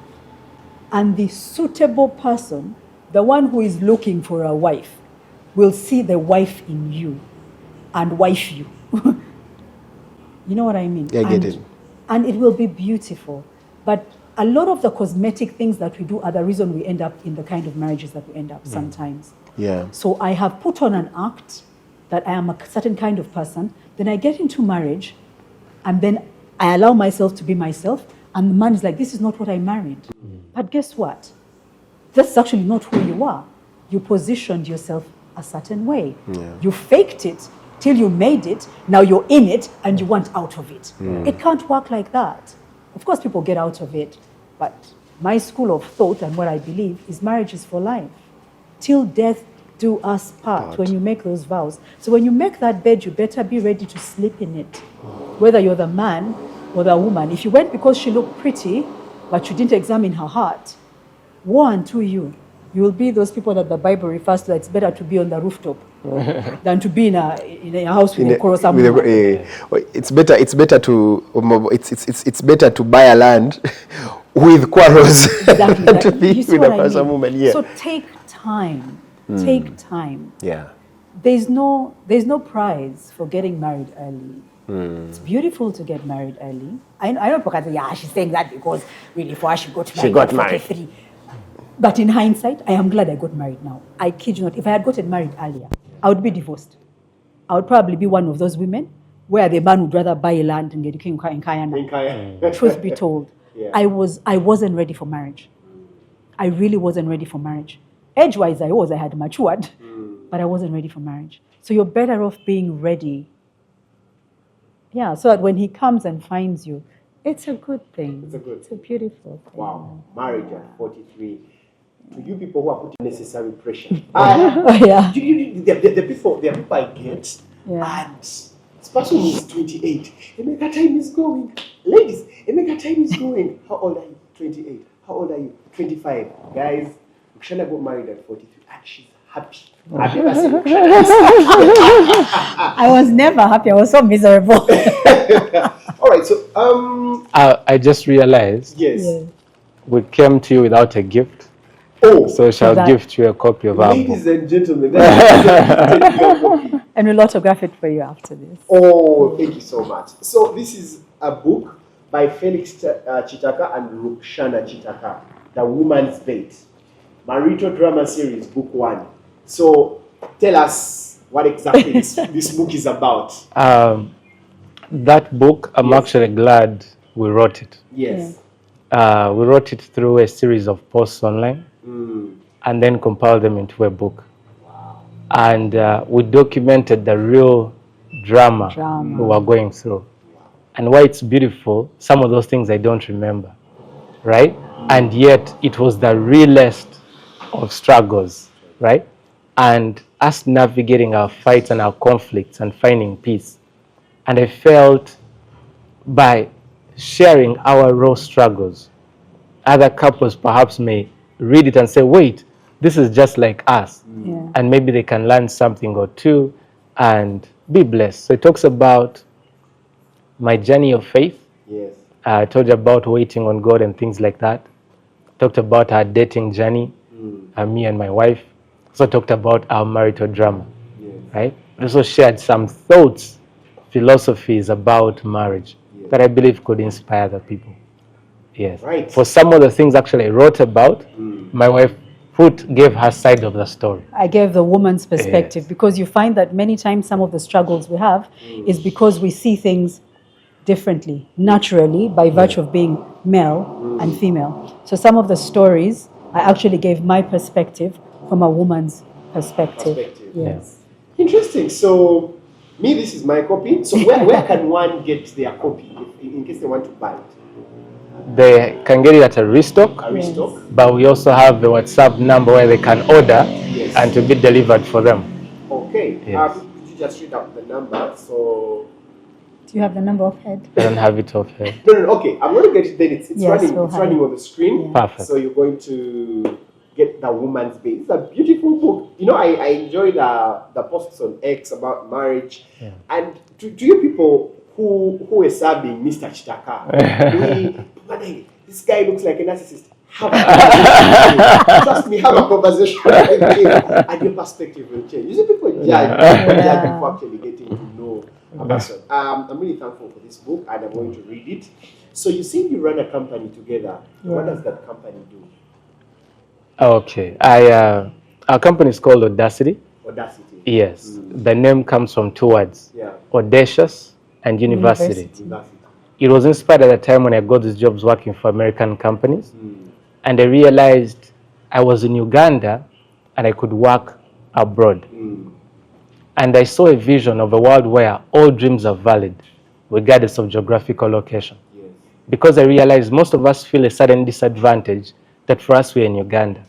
And the suitable person, the one who is looking for a wife, will see the wife in you and wife you. You know what I mean? Yeah, I get it. And it will be beautiful. But a lot of the cosmetic things that we do are the reason we end up in the kind of marriages that we end up sometimes. Yeah. So I have put on an act that I am a certain kind of person. Then I get into marriage, and then I allow myself to be myself. And the man is like, this is not what I married. But guess what? That's actually not who you are. You positioned yourself a certain way. Yeah. You faked it till you made it. Now you're in it and you want out of it. It can't work like that. Of course, people get out of it. But my school of thought and what I believe is marriage is for life. Till death do us part when you make those vows. So when you make that bed, you better be ready to sleep in it. Whether you're the man or the woman. If you went because she looked pretty, but you didn't examine her heart, woe unto you. You will be those people that the Bible refers to that it's better to be on the rooftop than to be in a house with a quarrelsome woman. It's better to buy a land with quarrels than to be with a quarrelsome woman. Yeah. So take time. Take time. Yeah. There's no prize for getting married early. It's beautiful to get married early. I know people can say, she's saying that because really for her she got married at 43. But in hindsight, I am glad I got married now. I kid you not. If I had gotten married earlier, I would be divorced. I would probably be one of those women where the man would rather buy a land and get in Kaya. Truth be told, yeah. I wasn't ready for marriage. I really wasn't ready for marriage. Age-wise, I had matured, but I wasn't ready for marriage. So you're better off being ready. Yeah, so that when he comes and finds you, it's a good thing. It's a beautiful thing. Wow, marriage at 43. To you people who are putting necessary pressure. Yeah. The people I get, and This person is 28. Emeka time is going. Ladies, Emeka time is going. How old are you? 28. How old are you? 25. Guys, Ukshana got married at 43 and she's happy. I've never seen Ukshana. I was never happy. I was so miserable. All right, so I just realized yes. we came to you without a gift. Oh, So shall gift you a copy of our book. ladies and gentlemen, that is And we'll autograph it for you after this. oh, thank you so much. So this is a book by Felix Kitaka and Rukshana Kitaka, The Woman's Bait, marital drama series, book 1. So tell us what exactly this book is about. That book, I'm actually glad we wrote it. Yes. We wrote it through a series of posts online and then compiled them into a book. And we documented the real drama we were going through. And why it's beautiful, some of those things I don't remember, right? And yet it was the realest of struggles, right? And us navigating our fights and our conflicts and finding peace. And I felt by sharing our raw struggles, other couples perhaps may read it and say, wait, this is just like us. Yeah. And maybe they can learn something or two and be blessed. So it talks about my journey of faith. Yes. I told you about waiting on God and things like that. Talked about our dating journey, me and my wife. Also talked about our marital drama, right? Also shared some thoughts, philosophies about marriage that I believe could inspire other people. Yes. Right. For some of the things actually I wrote about, my wife gave her side of the story. I gave the woman's perspective because you find that many times some of the struggles we have is because we see things differently, naturally, by virtue of being male and female. So some of the stories, I actually gave my perspective from a woman's perspective. Yes. Interesting. So, this is my copy. So, where can one get their copy in case they want to buy it? They can get it at a restock, but we also have the WhatsApp number where they can order and to be delivered for them. Okay. Yes. Could you just read out the number? So, Do you have the number offhand? I don't have it offhand. no. Okay, I'm going to get it. Then it's Yes, running. we'll It's have running it. on the screen. Perfect. So you're going to get The Woman's Bait. It's a beautiful book. You know, I enjoy the posts on X about marriage. And to you people who are serving Mr. Kitaka, this guy looks like a narcissist. Have a conversation. Trust me, have a conversation with him, and your perspective will change. You see, people judge before actually getting to know a person. I'm really thankful for this book, and I'm going to read it. So you say you run a company together. What does that company do? Okay. Our company is called Audacity. Audacity. Yes. The name comes from two words. Yeah. Audacious and university. University. It was inspired at the time when I got these jobs working for American companies. And I realized I was in Uganda and I could work abroad. And I saw a vision of a world where all dreams are valid, regardless of geographical location. Because I realized most of us feel a certain disadvantage that for us we're in Uganda.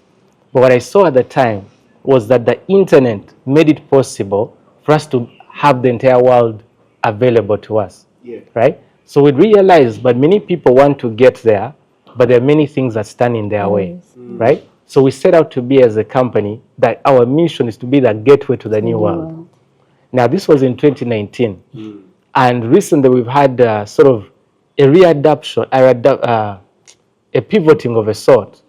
But what I saw at the time was that the internet made it possible for us to have the entire world available to us. Right? So we realized, but many people want to get there, but there are many things that stand in their way, right? So we set out to be as a company that our mission is to be the gateway to the new world. Now, this was in 2019. And recently we've had sort of a readaptation, a pivoting of a sort,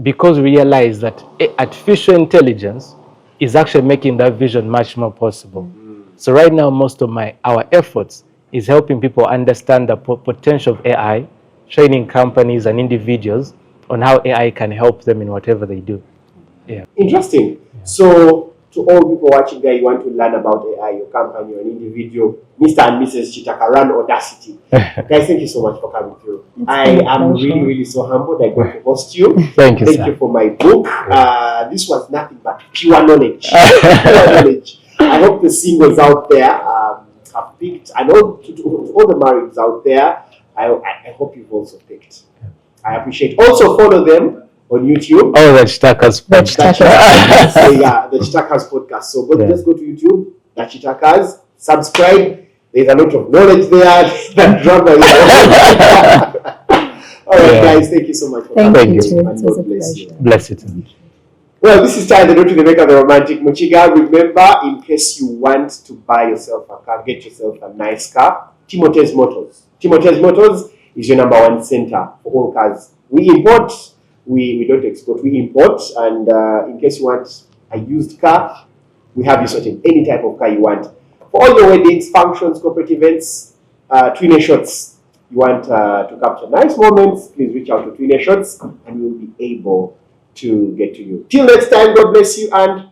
because we realized that artificial intelligence is actually making that vision much more possible. So right now, most of our efforts is helping people understand the potential of AI, training companies and individuals on how AI can help them in whatever they do. Interesting. So, to all people watching there, you want to learn about AI, your company, or an individual, Mr&Mrs. Kitaka, run Audacity. Guys, thank you so much for coming through. I am really so humbled. I got to host you. Thank you, Thank you for my book. This was nothing but pure knowledge. Pure knowledge. I hope the singles out there have picked, and all the marrieds out there, I hope you've also picked. I appreciate. Also follow them on YouTube. Oh, the Chitakas podcast. So yeah, the Chitakas podcast. So just go to YouTube, the Chitakas, subscribe. There's a lot of knowledge there. That drama. All right, guys. Thank you so much for Thank coming. you. And It was a God bless pleasure. you. Bless you too. Well, this is Ty, the daughter, the maker, the romantic Muchiga. Remember, in case you want to buy yourself a car, get yourself a nice car, Timothy's Motors. Timothy's Motors is your number one center for all cars. We import, we don't export, we import. And in case you want a used car, we have you sorted any type of car you want. For all your weddings, functions, corporate events, Twin Shots, you want to capture nice moments, please reach out to Twin Shots and we'll be able to get to you. Till next time, God bless you and